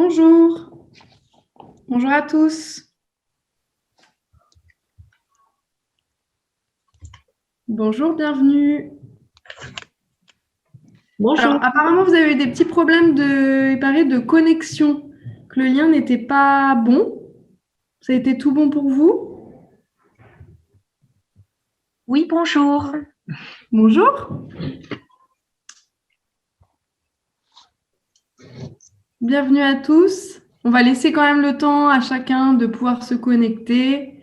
Bonjour, bonjour à tous. Bonjour, bienvenue. Bonjour. Alors, apparemment, vous avez eu des petits problèmes il paraît, de connexion, que le lien n'était pas bon. Ça a été tout bon pour vous? Oui, bonjour. Bonjour, bienvenue à tous. On va laisser quand même le temps à chacun de pouvoir se connecter.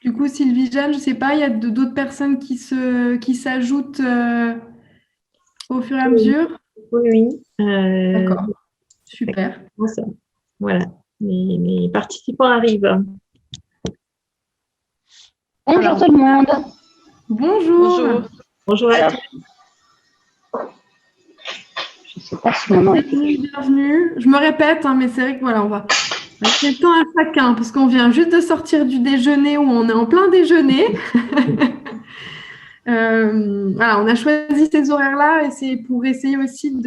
Du coup, Sylvie, Jeanne, je ne sais pas, il y a d'autres personnes qui s'ajoutent au fur et à Oui, mesure? oui. D'accord, super. Ça. Voilà, les participants arrivent. Bonjour Alors, tout le monde. bonjour. Bonjour à Alors, tous. je ne sais pas si mon nom est Bienvenue, écrit. bienvenue. Je me répète, hein, mais c'est vrai que voilà, on va laisser le temps à chacun parce qu'on vient juste de sortir du déjeuner où on est en plein déjeuner. Voilà, on a choisi ces horaires-là et c'est pour essayer aussi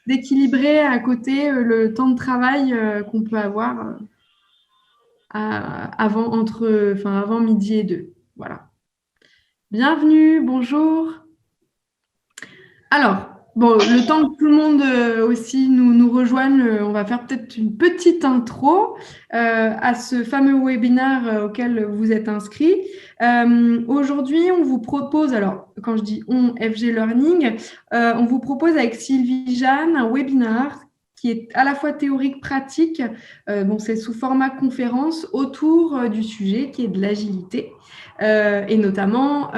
d'équilibrer à côté le temps de travail qu'on peut avoir avant midi et deux. Voilà. Bienvenue, bonjour. Alors, bon, le temps que tout le monde aussi nous rejoigne, on va faire peut-être une petite intro à ce fameux webinaire auquel vous êtes inscrits. Aujourd'hui, on vous propose, alors quand je dis on, FG Learning, on vous propose avec Sylvie Jeanne un webinaire qui est à la fois théorique, pratique, bon, c'est sous format conférence autour du sujet qui est de l'agilité. Et notamment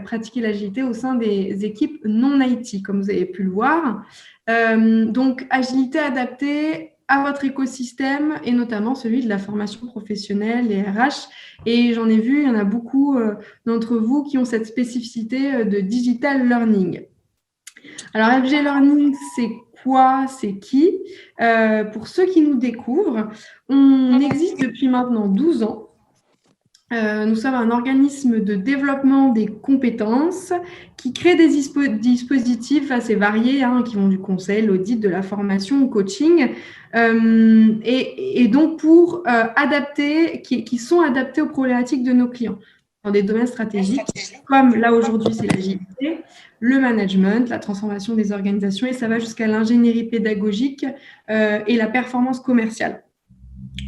pratiquer l'agilité au sein des équipes non IT, comme vous avez pu le voir. Donc, agilité adaptée à votre écosystème et notamment celui de la formation professionnelle, les RH. Et j'en ai vu, il y en a beaucoup d'entre vous qui ont cette spécificité de digital learning. Alors, FG Learning, c'est quoi? C'est qui? Pour ceux qui nous découvrent, on existe depuis maintenant 12 ans. Nous sommes un organisme de développement des compétences qui crée des dispositifs assez variés, qui vont du conseil, l'audit, de la formation au coaching, et donc pour adapter, qui sont adaptés aux problématiques de nos clients dans des domaines stratégiques, comme là aujourd'hui c'est l'agilité, le management, la transformation des organisations, et ça va jusqu'à l'ingénierie pédagogique et la performance commerciale.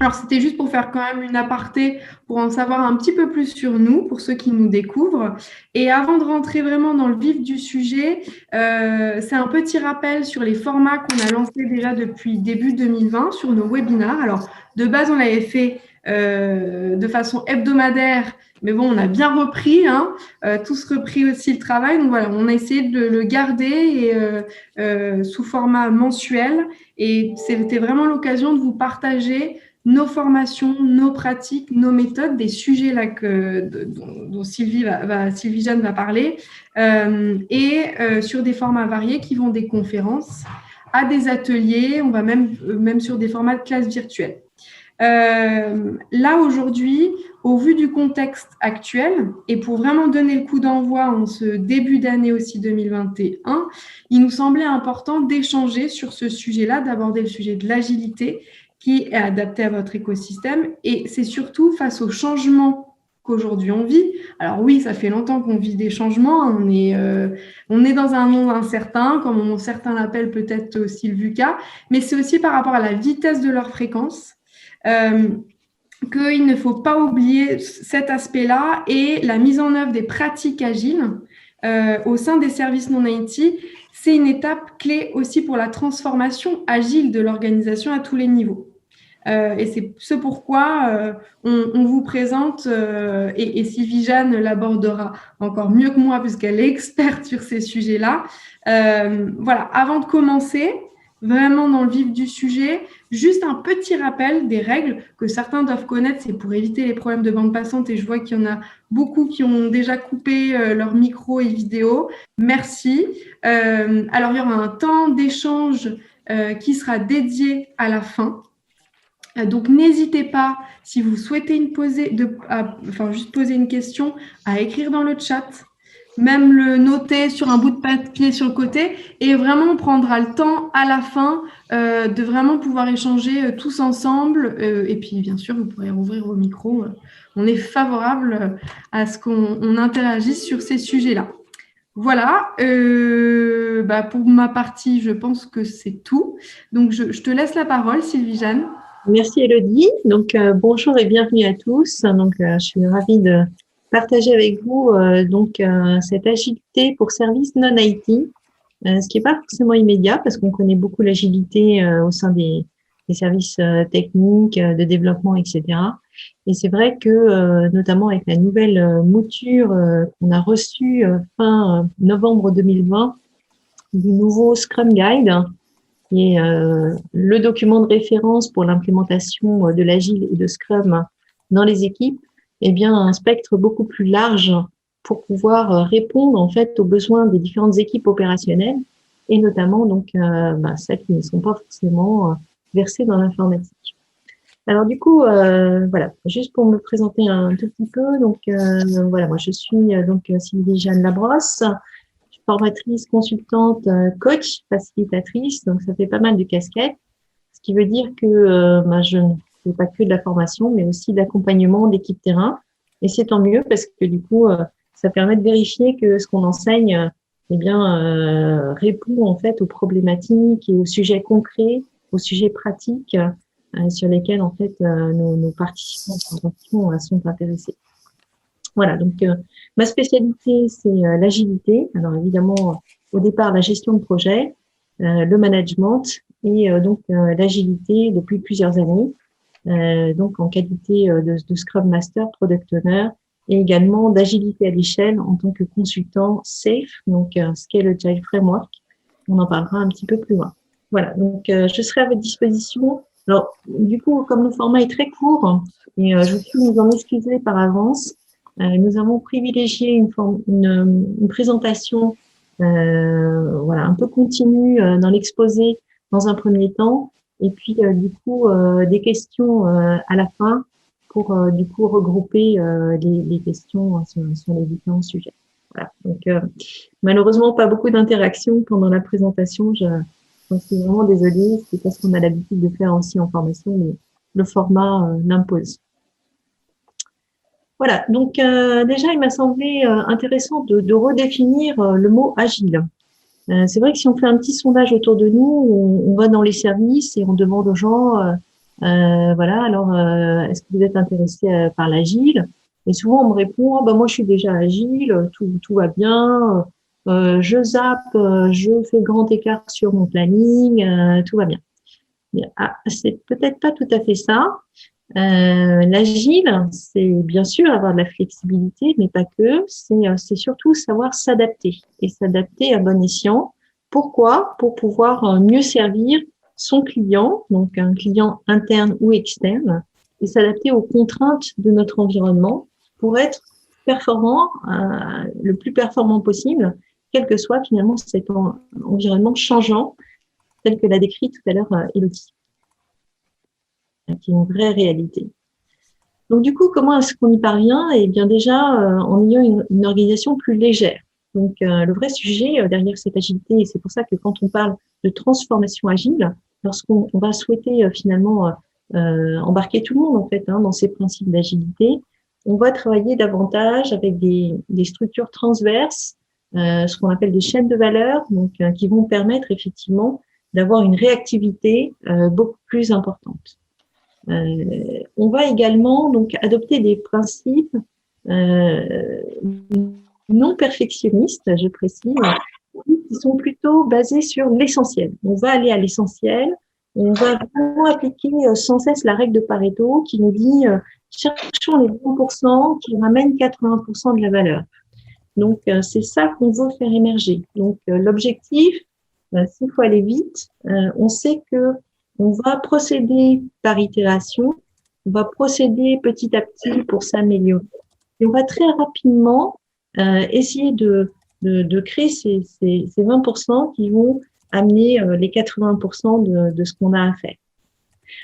Alors, c'était juste pour faire quand même une aparté, pour en savoir un petit peu plus sur nous, pour ceux qui nous découvrent. Et avant de rentrer vraiment dans le vif du sujet, c'est un petit rappel sur les formats qu'on a lancés déjà depuis début 2020 sur nos webinaires. Alors, de base, on l'avait fait de façon hebdomadaire, mais bon, on a bien repris, tous repris aussi le travail. Donc voilà, on a essayé de le garder sous format mensuel. Et c'était vraiment l'occasion de vous partager nos formations, nos pratiques, nos méthodes, des sujets là dont Sylvie Jeanne va parler, sur des formats variés qui vont des conférences à des ateliers, on va même sur des formats de classe virtuelle. Là, aujourd'hui, au vu du contexte actuel, et pour vraiment donner le coup d'envoi en ce début d'année aussi 2021, il nous semblait important d'échanger sur ce sujet-là, d'aborder le sujet de l'agilité qui est adapté à votre écosystème. Et c'est surtout face aux changements qu'aujourd'hui on vit. Alors oui, ça fait longtemps qu'on vit des changements. On est dans un monde incertain, comme certains l'appellent peut-être aussi le VUCA, mais c'est aussi par rapport à la vitesse de leur fréquence. Qu'il ne faut pas oublier cet aspect-là et la mise en œuvre des pratiques agiles au sein des services non IT, c'est une étape clé aussi pour la transformation agile de l'organisation à tous les niveaux. Et c'est ce pourquoi on vous présente, et Sylvie Jeanne l'abordera encore mieux que moi puisqu'elle est experte sur ces sujets-là. Voilà, avant de commencer, vraiment dans le vif du sujet, juste un petit rappel des règles que certains doivent connaître, c'est pour éviter les problèmes de bande passante, et je vois qu'il y en a beaucoup qui ont déjà coupé leur micro et vidéo. Merci. Alors, il y aura un temps d'échange qui sera dédié à la fin. Donc, n'hésitez pas, si vous souhaitez juste poser une question, à écrire dans le chat. même le noter sur un bout de papier sur le côté et vraiment on prendra le temps à la fin de vraiment pouvoir échanger tous ensemble. Et puis, bien sûr, vous pourrez rouvrir vos micros. On est favorable à ce qu'on interagisse sur ces sujets-là. Voilà, pour ma partie, je pense que c'est tout. Donc, je te laisse la parole, Sylvie-Jeanne. Merci Elodie. Donc, bonjour et bienvenue à tous. Donc, je suis ravie de partager avec vous cette agilité pour services non IT, ce qui n'est pas forcément immédiat parce qu'on connaît beaucoup l'agilité au sein des services techniques, de développement, etc. Et c'est vrai que, notamment avec la nouvelle mouture qu'on a reçue fin novembre 2020 du nouveau Scrum Guide, qui est le document de référence pour l'implémentation de l'Agile et de Scrum dans les équipes, eh bien, un spectre beaucoup plus large pour pouvoir répondre en fait aux besoins des différentes équipes opérationnelles et notamment donc celles qui ne sont pas forcément versées dans l'informatique. Alors du coup, voilà, juste pour me présenter un tout petit peu, donc voilà, moi je suis Sylvie-Jeanne Labrosse, formatrice, consultante, coach, facilitatrice, donc ça fait pas mal de casquettes, ce qui veut dire que je ne fais pas que de la formation, mais aussi de l'accompagnement d'équipe terrain, et c'est tant mieux parce que du coup, ça permet de vérifier que ce qu'on enseigne, répond en fait aux problématiques et aux sujets concrets, aux sujets pratiques sur lesquels en fait nos participants sont intéressés. Voilà, donc ma spécialité, c'est l'agilité. Alors évidemment, au départ, la gestion de projet, le management et l'agilité depuis plusieurs années, donc en qualité de Scrum Master, Product Owner et également d'agilité à l'échelle en tant que consultant SAFe, donc Scale Agile Framework. On en parlera un petit peu plus loin. Voilà, donc je serai à votre disposition. Alors, du coup, comme le format est très court, et je vous prie de nous en excuser par avance, nous avons privilégié une présentation un peu continue dans l'exposé dans un premier temps et puis des questions à la fin pour regrouper les questions sur les différents sujets. Voilà. Donc malheureusement pas beaucoup d'interaction pendant la présentation. J'en suis vraiment désolée, c'est parce qu'on a l'habitude de faire aussi en formation, mais le format l'impose. Voilà, donc déjà, il m'a semblé intéressant de redéfinir le mot agile. C'est vrai que si on fait un petit sondage autour de nous, on va dans les services et on demande aux gens, est-ce que vous êtes intéressé par l'agile? Et souvent, on me répond, moi, je suis déjà agile, tout va bien, je zappe, je fais grand écart sur mon planning, tout va bien. Mais, c'est peut-être pas tout à fait ça. L'agile, c'est bien sûr avoir de la flexibilité, mais pas que. C'est surtout savoir s'adapter et s'adapter à bon escient. Pourquoi? Pour pouvoir mieux servir son client, donc un client interne ou externe, et s'adapter aux contraintes de notre environnement pour être performant, le plus performant possible, quel que soit finalement cet environnement changeant, tel que l'a décrit tout à l'heure Elodie, qui est une vraie réalité. Donc du coup, comment est-ce qu'on y parvient? Eh bien déjà, en ayant une organisation plus légère. Donc le vrai sujet derrière cette agilité, et c'est pour ça que quand on parle de transformation agile, lorsqu'on va souhaiter finalement embarquer tout le monde en fait dans ces principes d'agilité, on va travailler davantage avec des structures transverses, ce qu'on appelle des chaînes de valeur, donc qui vont permettre effectivement d'avoir une réactivité beaucoup plus importante. On va également donc adopter des principes non perfectionnistes, je précise, qui sont plutôt basés sur l'essentiel. On va aller à l'essentiel, on va vraiment appliquer sans cesse la règle de Pareto qui nous dit cherchons les 20% qui ramènent 80% de la valeur. Donc c'est ça qu'on veut faire émerger. Donc l'objectif, s'il faut aller vite, on sait que on va procéder par itération, on va procéder petit à petit pour s'améliorer. Et on va très rapidement essayer de créer ces 20% qui vont amener les 80% de ce qu'on a à faire.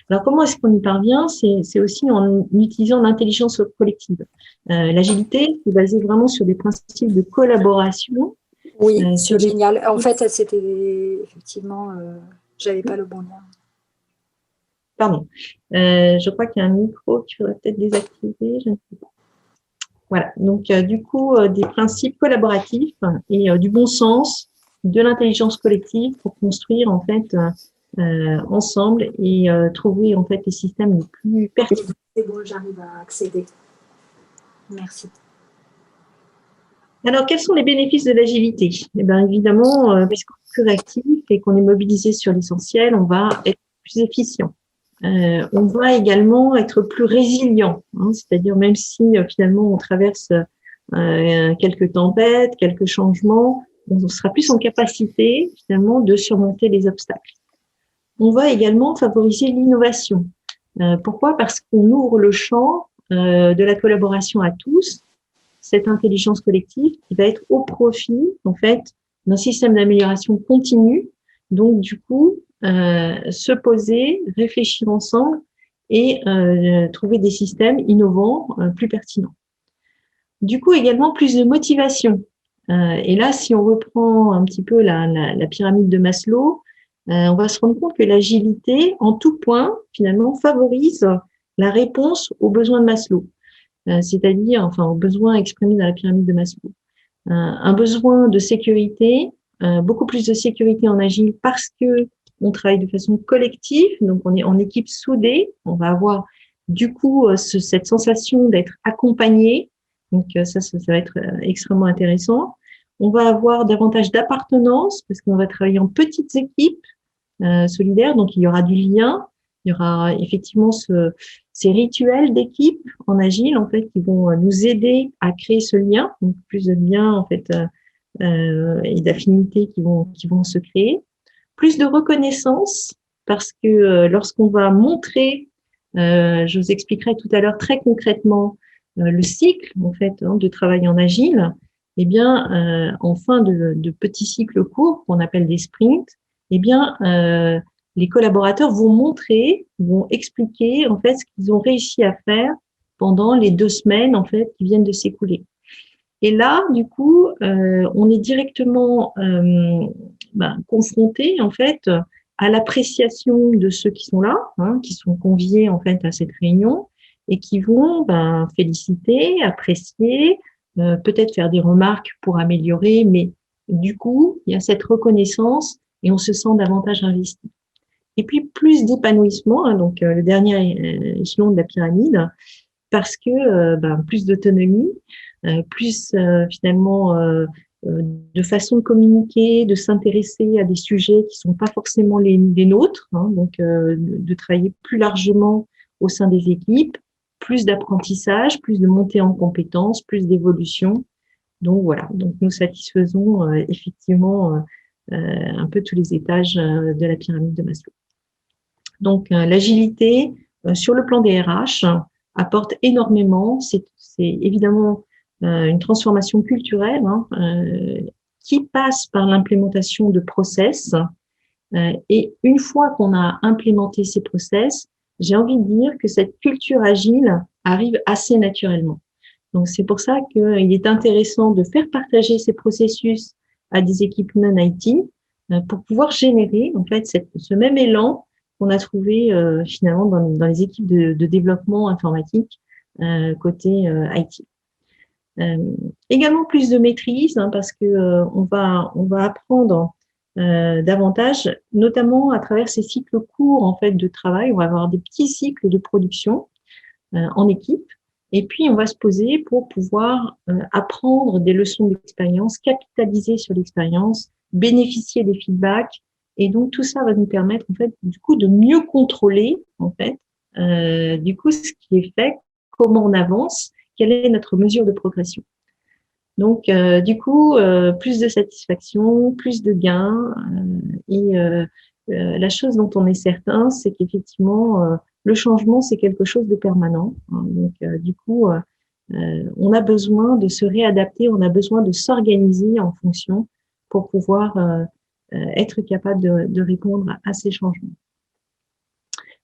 Alors, comment est-ce qu'on y parvient? C'est aussi en utilisant l'intelligence collective. L'agilité est basée vraiment sur des principes de collaboration. Oui, c'est génial. En fait, c'était effectivement, j'avais pas le bon lien. Pardon. Je crois qu'il y a un micro qu'il faudrait peut-être désactiver. Je ne sais pas. Voilà. Donc, du coup, des principes collaboratifs et du bon sens, de l'intelligence collective pour construire en fait ensemble et trouver en fait les systèmes les plus pertinents. C'est bon, j'arrive à accéder. Merci. Alors, quels sont les bénéfices de l'agilité? Eh bien, évidemment, puisqu'on est plus réactif et qu'on est mobilisé sur l'essentiel, on va être plus efficient. On va également être plus résilient, hein, c'est-à-dire même si finalement on traverse quelques tempêtes, quelques changements, on sera plus en capacité finalement de surmonter les obstacles. On va également favoriser l'innovation. Pourquoi? Parce qu'on ouvre le champ de la collaboration à tous, cette intelligence collective qui va être au profit en fait d'un système d'amélioration continue. Donc du coup, se poser, réfléchir ensemble et trouver des systèmes innovants plus pertinents. Du coup, également plus de motivation. Et là, si on reprend un petit peu la pyramide de Maslow, on va se rendre compte que l'agilité, en tout point, finalement, favorise la réponse aux besoins de Maslow, c'est-à-dire, enfin, aux besoins exprimés dans la pyramide de Maslow. Un besoin de sécurité, beaucoup plus de sécurité en agile parce que on travaille de façon collective, donc on est en équipe soudée, on va avoir du coup cette sensation d'être accompagné, donc ça va être extrêmement intéressant. On va avoir davantage d'appartenance parce qu'on va travailler en petites équipes solidaires, donc il y aura du lien, il y aura effectivement ces rituels d'équipe en agile en fait qui vont nous aider à créer ce lien, donc plus de liens en fait et d'affinités qui vont se créer. Plus de reconnaissance, parce que lorsqu'on va montrer, je vous expliquerai tout à l'heure très concrètement le cycle en fait de travail en agile, eh bien en fin de petits cycles courts qu'on appelle des sprints, eh bien les collaborateurs vont montrer, vont expliquer en fait ce qu'ils ont réussi à faire pendant les 2 semaines en fait qui viennent de s'écouler. Et là, du coup, on est directement confronté en fait à l'appréciation de ceux qui sont là, hein, qui sont conviés en fait à cette réunion et qui vont féliciter, apprécier, peut-être faire des remarques pour améliorer, mais du coup, il y a cette reconnaissance et on se sent davantage investi. Et puis plus d'épanouissement, hein, donc le dernier échelon de la pyramide, parce que plus d'autonomie, plus finalement de façon de communiquer, de s'intéresser à des sujets qui sont pas forcément les nôtres, hein, donc de travailler plus largement au sein des équipes, plus d'apprentissage, plus de montée en compétences, plus d'évolution. Donc voilà, donc nous satisfaisons effectivement un peu tous les étages de la pyramide de Maslow. Donc l'agilité sur le plan des RH apporte énormément. C'est évidemment une transformation culturelle hein, qui passe par l'implémentation de process. Et une fois qu'on a implémenté ces process, j'ai envie de dire que cette culture agile arrive assez naturellement. Donc c'est pour ça qu'il est intéressant de faire partager ces processus à des équipes non IT pour pouvoir générer en fait ce même élan qu'on a trouvé finalement dans les équipes de développement informatique côté IT. Également plus de maîtrise hein, parce que on va apprendre davantage, notamment à travers ces cycles courts en fait de travail. On va avoir des petits cycles de production en équipe, et puis on va se poser pour pouvoir apprendre des leçons d'expérience, capitaliser sur l'expérience, bénéficier des feedbacks, et donc tout ça va nous permettre en fait du coup de mieux contrôler en fait du coup ce qui est fait, comment on avance, quelle est notre mesure de progression. Donc, du coup, plus de satisfaction, plus de gains. Et la chose dont on est certain, c'est qu'effectivement, le changement, c'est quelque chose de permanent. Hein. Donc, du coup, on a besoin de se réadapter, on a besoin de s'organiser en fonction pour pouvoir être capable de répondre à ces changements.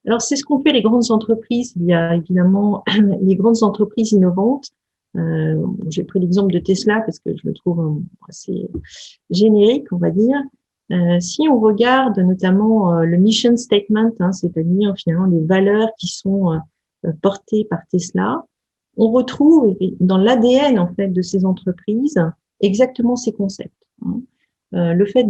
Alors, c'est ce qu'ont fait les grandes entreprises. Il y a évidemment les grandes entreprises innovantes. J'ai pris l'exemple de Tesla parce que je le trouve assez générique, on va dire. Si on regarde notamment le mission statement, c'est-à-dire finalement les valeurs qui sont portées par Tesla, on retrouve dans l'ADN en fait de ces entreprises exactement ces concepts. Le fait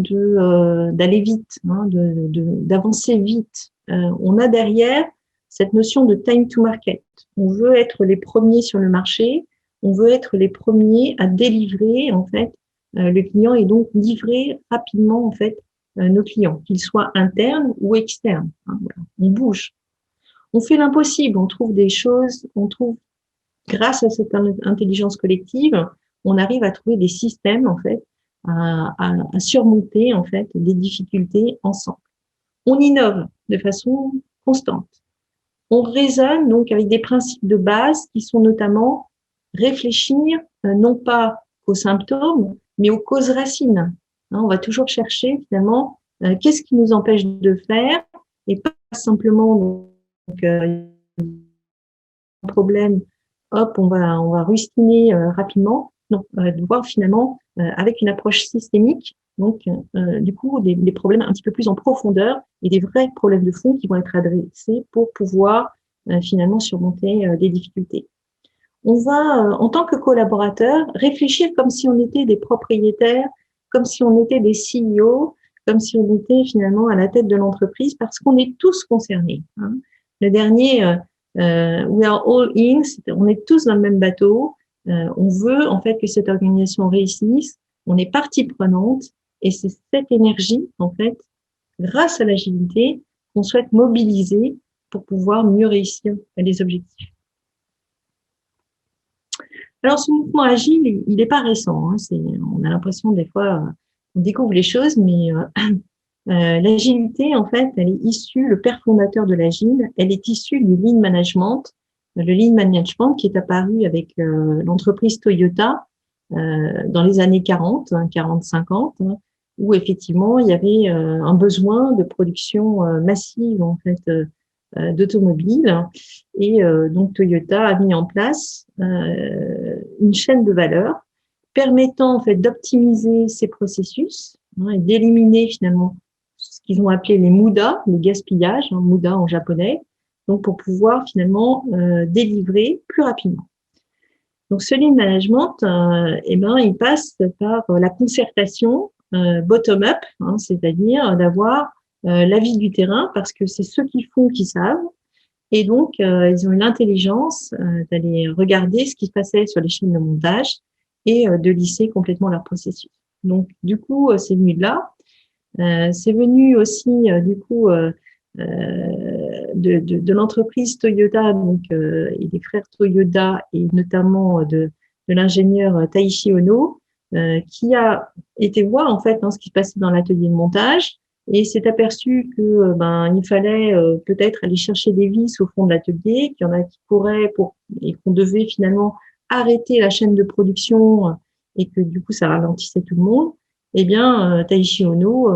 d'aller vite, d'avancer vite. On a derrière cette notion de time to market. On veut être les premiers sur le marché, on veut être les premiers à délivrer en fait le client et donc livrer rapidement en fait nos clients, qu'ils soient internes ou externes. Voilà. On bouge, on fait l'impossible, on trouve des choses, on trouve grâce à cette intelligence collective, on arrive à trouver des systèmes en fait à surmonter en fait des difficultés ensemble. On innove de façon constante. On raisonne donc avec des principes de base qui sont notamment réfléchir non pas aux symptômes, mais aux causes racines. On va toujours chercher finalement qu'est-ce qui nous empêche de faire et pas simplement donc, un problème, hop, on va rustiner rapidement. Non, de voir finalement avec une approche systémique, donc du coup des problèmes un petit peu plus en profondeur et des vrais problèmes de fond qui vont être adressés pour pouvoir finalement surmonter des difficultés. On va, en tant que collaborateur, réfléchir comme si on était des propriétaires, comme si on était des CEO, comme si on était finalement à la tête de l'entreprise, parce qu'on est tous concernés. Le dernier, we are all in, on est tous dans le même bateau. On veut en fait que cette organisation réussisse. On est partie prenante et c'est cette énergie en fait, grâce à l'agilité, qu'on souhaite mobiliser pour pouvoir mieux réussir les objectifs. Alors, ce mouvement agile, il n'est pas récent. On a l'impression des fois, on découvre les choses, mais l'agilité, en fait, elle est issue, le père fondateur de l'agile, elle est issue du lean management. Le lean management qui est apparu avec l'entreprise Toyota dans les années 40, 40-50, où effectivement, il y avait un besoin de production massive, en fait, d'automobiles. Et donc, Toyota a mis en place une chaîne de valeur permettant en fait d'optimiser ces processus et d'éliminer finalement ce qu'ils ont appelé les muda, les gaspillages, muda en japonais, donc pour pouvoir finalement délivrer plus rapidement. Donc, ce lean management, il passe par la concertation bottom-up, c'est-à-dire d'avoir l'avis du terrain, parce que c'est ceux qui font qui savent. Et donc, ils ont eu l'intelligence d'aller regarder ce qui se passait sur les chaînes de montage et de lisser complètement leur processus. Donc, du coup, c'est venu de là. C'est venu aussi, de l'entreprise Toyota, donc, et des frères Toyoda, et notamment de l'ingénieur Taishi Ono, qui a été voir, en fait, ce qui se passait dans l'atelier de montage, et s'est aperçu que il fallait peut-être aller chercher des vis au fond de l'atelier, qu'il y en a qui couraient et qu'on devait finalement arrêter la chaîne de production et que du coup ça ralentissait tout le monde. Eh bien, Taishi Ono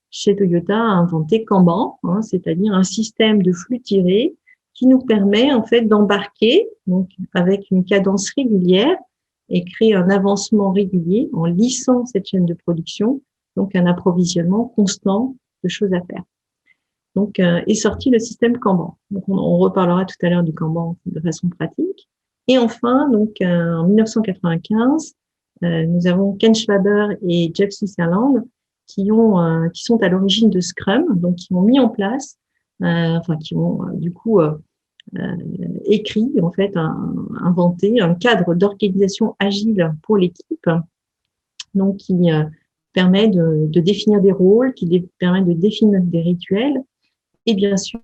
chez Toyota a inventé Kanban, c'est-à-dire un système de flux tiré qui nous permet en fait d'embarquer donc avec une cadence régulière et créer un avancement régulier en lissant cette chaîne de production, donc un approvisionnement constant de choses à faire. Donc, est sorti le système Kanban. Donc, on reparlera tout à l'heure du Kanban de façon pratique. Et enfin, donc, en 1995, nous avons Ken Schwaber et Jeff Sutherland qui sont à l'origine de Scrum, donc qui ont mis en place, qui ont écrit, en fait, inventé un cadre d'organisation agile pour l'équipe, donc qui permet de définir des rôles, qui permet de définir des rituels. Et bien sûr,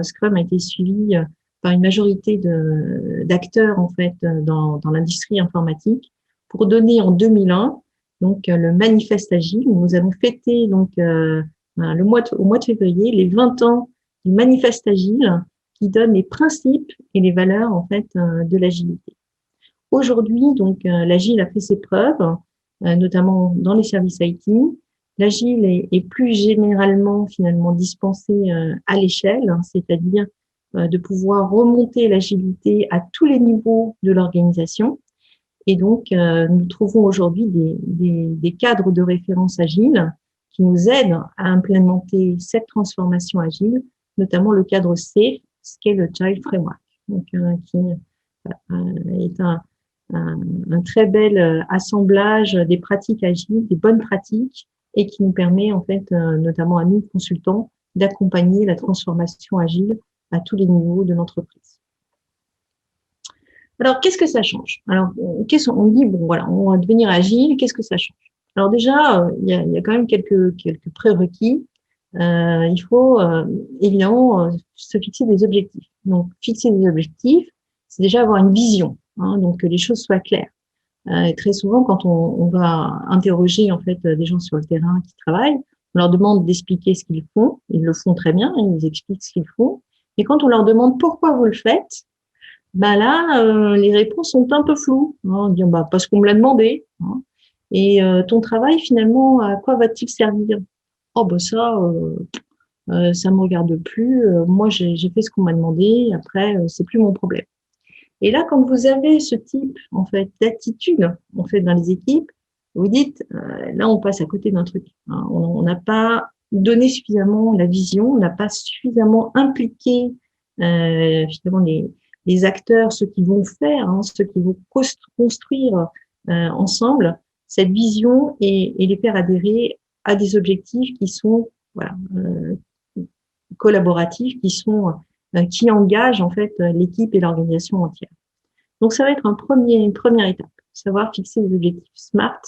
Scrum a été suivi par une majorité d'acteurs en fait dans l'industrie informatique pour donner en 2001 donc le manifeste agile. Nous allons fêter donc au mois de février les 20 ans du manifeste agile qui donne les principes et les valeurs en fait de l'agilité. Aujourd'hui, donc l'agile a fait ses preuves, notamment dans les services IT, l'agile est plus généralement finalement dispensé à l'échelle, hein, c'est-à-dire de pouvoir remonter l'agilité à tous les niveaux de l'organisation. Et donc, nous trouvons aujourd'hui des cadres de référence agile qui nous aident à implémenter cette transformation agile, notamment le cadre C, Scale Agile Framework, donc, qui est un très bel assemblage des pratiques agiles, des bonnes pratiques, et qui nous permet, en fait, notamment à nous, consultants, d'accompagner la transformation agile à tous les niveaux de l'entreprise. Alors, qu'est-ce que ça change? Alors, on dit, bon, voilà, on va devenir agile, qu'est-ce que ça change? Alors déjà, il y a quand même quelques prérequis. Il faut évidemment se fixer des objectifs. Donc, fixer des objectifs, c'est déjà avoir une vision, hein, donc que les choses soient claires. Et très souvent, quand on va interroger en fait des gens sur le terrain qui travaillent, on leur demande d'expliquer ce qu'ils font. Ils le font très bien, ils expliquent ce qu'ils font. Et quand on leur demande pourquoi vous le faites, ben là, les réponses sont un peu floues. Hein. On dit bah parce qu'on me l'a demandé. Hein. Et ton travail finalement, à quoi va-t-il servir? Oh ben ça me regarde plus. Moi, j'ai fait ce qu'on m'a demandé. Après, c'est plus mon problème. Et là, quand vous avez ce type en fait d'attitude en fait dans les équipes, vous dites là on passe à côté d'un truc. Hein. On n'a pas donné suffisamment la vision, on n'a pas suffisamment impliqué finalement les acteurs, ceux qui vont faire, hein, ceux qui vont construire ensemble cette vision et les faire adhérer à des objectifs qui sont voilà collaboratifs, qui engagent en fait l'équipe et l'organisation entière. Donc ça va être une première étape, savoir fixer des objectifs SMART,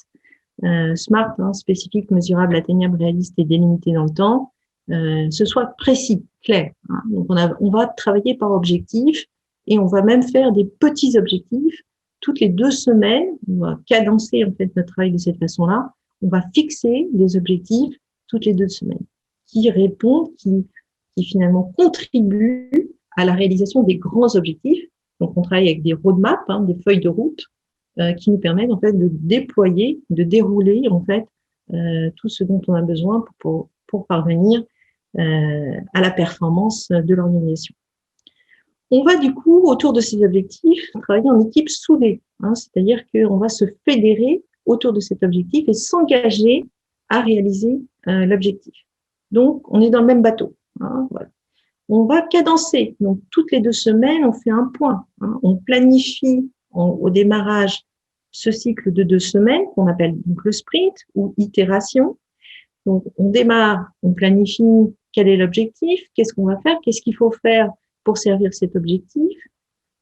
SMART, hein, spécifique, mesurable, atteignable, réaliste et délimité dans le temps. Ce soit précis, clair. Hein. Donc on va travailler par objectif et on va même faire des petits objectifs toutes les 2 semaines. On va cadencer en fait notre travail de cette façon-là. On va fixer des objectifs toutes les 2 semaines qui répondent, qui finalement contribuent à la réalisation des grands objectifs. Donc, on travaille avec des roadmaps, hein, des feuilles de route, qui nous permettent en fait de déployer, de dérouler en fait tout ce dont on a besoin pour parvenir à la performance de l'organisation. On va du coup, autour de ces objectifs, travailler en équipe soudée, hein, c'est-à-dire qu'on va se fédérer autour de cet objectif et s'engager à réaliser l'objectif. Donc, on est dans le même bateau. Hein, voilà. On va cadencer. Donc, toutes les 2 semaines, on fait un point. Hein. On planifie au démarrage ce cycle de 2 semaines qu'on appelle donc le sprint ou itération. Donc, on démarre, on planifie quel est l'objectif, qu'est-ce qu'on va faire, qu'est-ce qu'il faut faire pour servir cet objectif.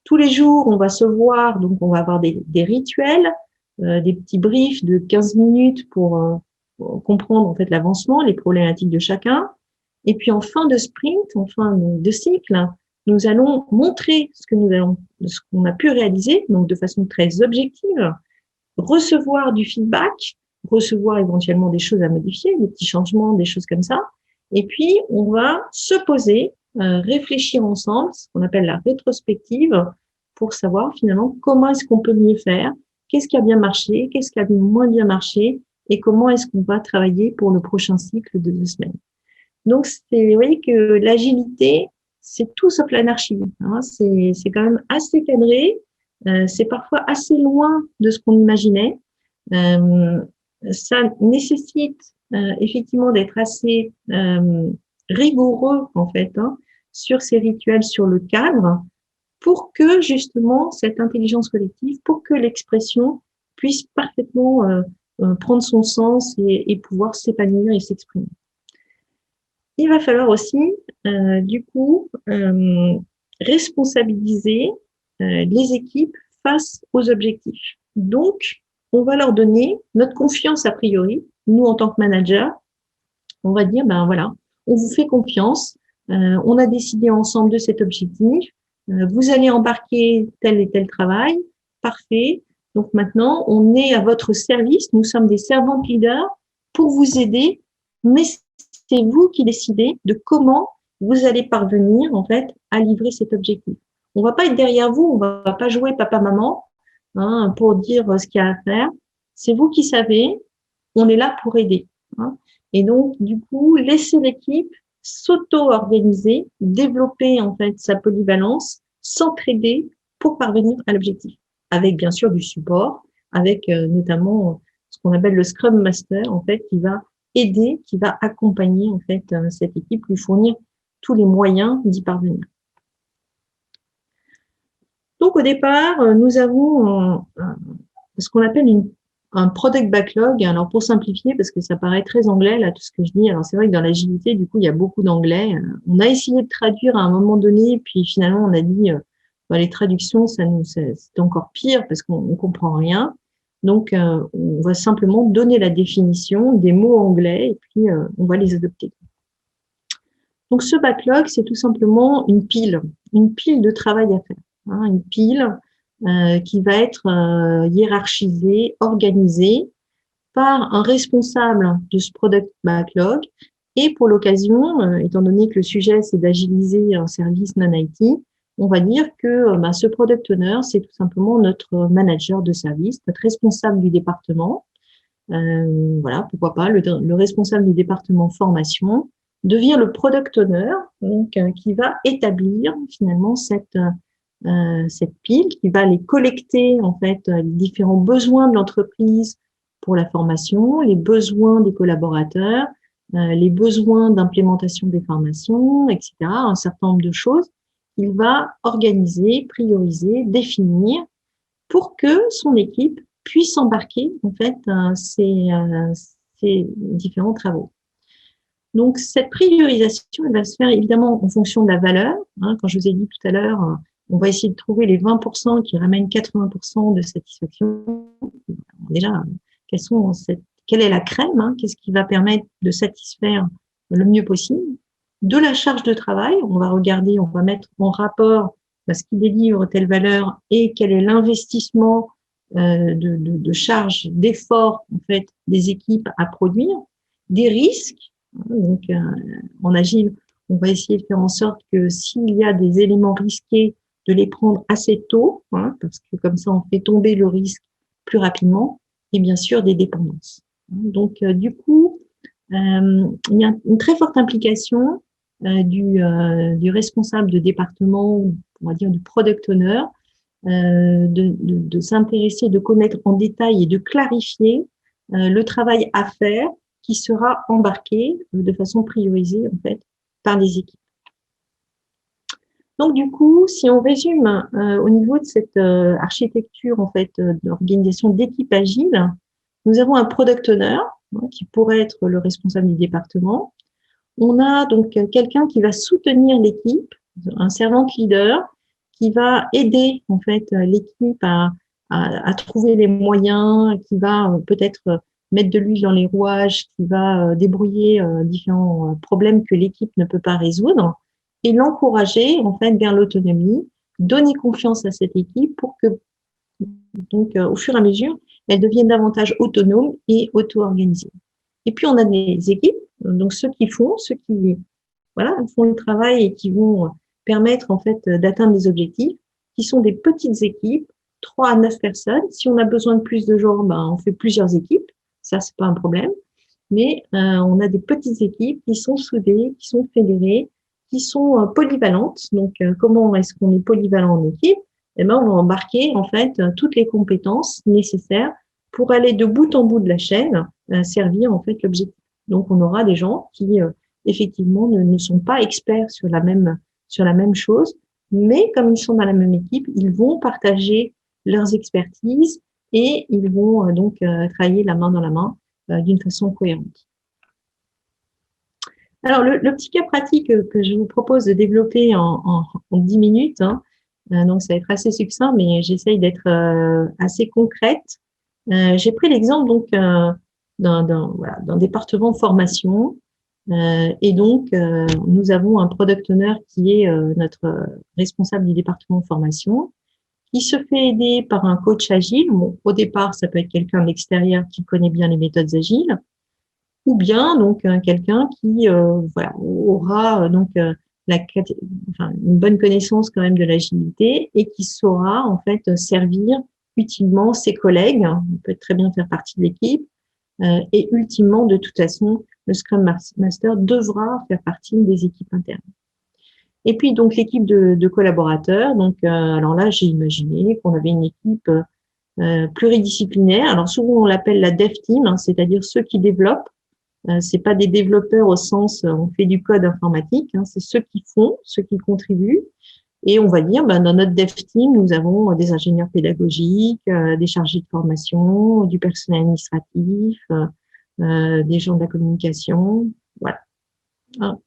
Tous les jours, on va se voir, donc on va avoir des rituels, des petits briefs de 15 minutes pour comprendre en fait l'avancement, les problématiques de chacun. Et puis en fin de sprint, en fin de cycle, nous allons montrer ce qu'on a pu réaliser, donc de façon très objective, recevoir du feedback, recevoir éventuellement des choses à modifier, des petits changements, des choses comme ça. Et puis on va se poser, réfléchir ensemble, ce qu'on appelle la rétrospective, pour savoir finalement comment est-ce qu'on peut mieux faire, qu'est-ce qui a bien marché, qu'est-ce qui a moins bien marché, et comment est-ce qu'on va travailler pour le prochain cycle de 2 semaines. Donc, vous voyez que l'agilité, c'est tout sauf l'anarchie. Hein, c'est quand même assez cadré, c'est parfois assez loin de ce qu'on imaginait. Ça nécessite effectivement d'être assez rigoureux en fait hein, sur ces rituels, sur le cadre, pour que justement cette intelligence collective, pour que l'expression puisse parfaitement prendre son sens et pouvoir s'épanouir et s'exprimer. Il va falloir aussi, du coup, responsabiliser les équipes face aux objectifs. Donc, on va leur donner notre confiance a priori. Nous, en tant que manager, on va dire, ben voilà, on vous fait confiance. On a décidé ensemble de cet objectif. Vous allez embarquer tel et tel travail. Parfait. Donc maintenant, on est à votre service. Nous sommes des servants leaders pour vous aider, mais c'est vous qui décidez de comment vous allez parvenir en fait à livrer cet objectif. On va pas être derrière vous, on va pas jouer papa-maman hein, pour dire ce qu'il y a à faire. C'est vous qui savez, on est là pour aider. hein. Et donc, du coup, laisser l'équipe s'auto-organiser, développer en fait sa polyvalence, s'entraider pour parvenir à l'objectif. Avec bien sûr du support, avec notamment ce qu'on appelle le Scrum Master, en fait, qui va aider, qui va accompagner en fait cette équipe, lui fournir tous les moyens d'y parvenir. Donc au départ, nous avons ce qu'on appelle un product backlog. Alors pour simplifier, parce que ça paraît très anglais là tout ce que je dis. Alors c'est vrai que dans l'agilité, du coup, il y a beaucoup d'anglais. On a essayé de traduire à un moment donné, puis finalement on a dit les traductions, c'est encore pire parce qu'on comprend rien. Donc on va simplement donner la définition des mots anglais et puis on va les adopter. Donc ce backlog, c'est tout simplement une pile de travail à faire. Hein, une pile qui va être hiérarchisée, organisée par un responsable de ce product backlog. Et pour l'occasion, étant donné que le sujet, c'est d'agiliser un service non-IT, on va dire que ce product owner, c'est tout simplement notre manager de service, notre responsable du département. Voilà, pourquoi pas, le responsable du département formation devient le product owner, donc qui va établir finalement cette pile, qui va les collecter en fait les différents besoins de l'entreprise pour la formation, les besoins des collaborateurs, les besoins d'implémentation des formations, etc. Un certain nombre de choses qu'il va organiser, prioriser, définir pour que son équipe puisse embarquer en fait ces différents travaux. Donc, cette priorisation, elle va se faire évidemment en fonction de la valeur. Hein, quand je vous ai dit tout à l'heure, on va essayer de trouver les 20% qui ramènent 80% de satisfaction. Déjà, quelle est la crème, hein, qu'est-ce qui va permettre de satisfaire le mieux possible. De la charge de travail, on va regarder, on va mettre en rapport ce qui délivre telle valeur et quel est l'investissement de charge, d'effort en fait des équipes à produire, des risques. Donc, en agile, on va essayer de faire en sorte que s'il y a des éléments risqués, de les prendre assez tôt, hein, parce que comme ça, on fait tomber le risque plus rapidement, et bien sûr des dépendances. Donc, du coup, il y a une très forte implication du responsable de département, on va dire du product owner, de s'intéresser, de connaître en détail et de clarifier le travail à faire qui sera embarqué de façon priorisée en fait par les équipes. Donc du coup, si on résume au niveau de cette architecture en fait d'organisation d'équipe agile, nous avons un product owner qui pourrait être le responsable du département. On a donc quelqu'un qui va soutenir l'équipe, un servant leader qui va aider en fait l'équipe à trouver les moyens, qui va peut-être mettre de l'huile dans les rouages, qui va débrouiller différents problèmes que l'équipe ne peut pas résoudre et l'encourager en fait vers l'autonomie, donner confiance à cette équipe pour que donc au fur et à mesure elle devienne davantage autonome et auto-organisée. Et puis on a des équipes, donc ceux qui font le travail et qui vont permettre en fait d'atteindre les objectifs, qui sont des petites équipes, 3 à 9 personnes. Si on a besoin de plus de gens, on fait plusieurs équipes, ça c'est pas un problème. Mais on a des petites équipes qui sont soudées, qui sont fédérées, qui sont polyvalentes. Donc comment est-ce qu'on est polyvalent en équipe? On va embarquer en fait toutes les compétences nécessaires pour aller de bout en bout de la chaîne servir en fait l'objectif. Donc on aura des gens qui effectivement ne sont pas experts sur la même chose, mais comme ils sont dans la même équipe, ils vont partager leurs expertises et ils vont donc travailler la main dans la main d'une façon cohérente. Alors le petit cas pratique que je vous propose de développer en 10 minutes, donc ça va être assez succinct, mais j'essaye d'être assez concrète. J'ai pris l'exemple donc d'un département formation. Et donc, nous avons un product owner qui est notre responsable du département formation, qui se fait aider par un coach agile. Bon, au départ, ça peut être quelqu'un de l'extérieur qui connaît bien les méthodes agiles, ou bien donc quelqu'un qui aura une bonne connaissance quand même de l'agilité et qui saura en fait servir utilement ses collègues. On peut très bien faire partie de l'équipe. Et ultimement, de toute façon, le Scrum Master devra faire partie des équipes internes. Et puis donc l'équipe de collaborateurs. Donc alors là, j'ai imaginé qu'on avait une équipe pluridisciplinaire. Alors souvent on l'appelle la dev team, hein, c'est-à-dire ceux qui développent. C'est pas des développeurs au sens on fait du code informatique, hein, c'est ceux qui font, ceux qui contribuent. Et on va dire, dans notre dev team, nous avons des ingénieurs pédagogiques, des chargés de formation, du personnel administratif, des gens de la communication, voilà,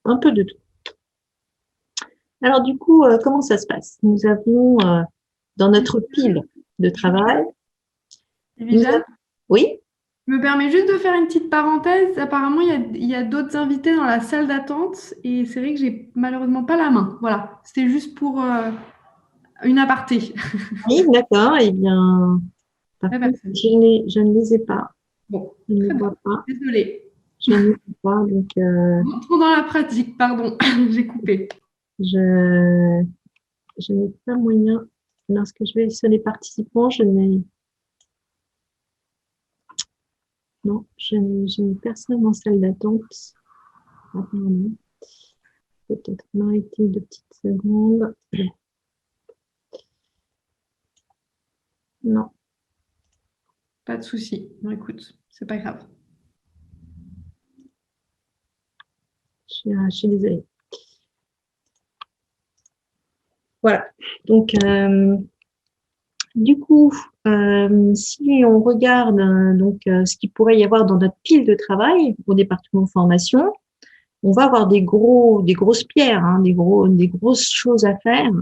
un peu de tout. Alors du coup, comment ça se passe? Nous avons dans notre pile de travail. Oui. Je me permets juste de faire une petite parenthèse. Apparemment, il y a d'autres invités dans la salle d'attente et c'est vrai que j'ai malheureusement pas la main. Voilà, c'était juste pour une aparté. Oui, d'accord. Eh bien, par contre, je ne les ai pas. Bon, je ne les vois pas. Désolée. Je ne les vois pas. Donc, Entrons dans la pratique, pardon, j'ai coupé. Je n'ai pas moyen. Lorsque je vais sur les participants, je n'ai personne en salle d'attente. Apparemment. Peut-être m'arrêter 2 petites secondes. Non. Pas de souci. Bon, écoute, c'est pas grave. Je suis désolée. Voilà. Donc, du coup, si on regarde ce qu'il pourrait y avoir dans notre pile de travail au département formation, on va avoir des grosses pierres, hein, des grosses choses à faire,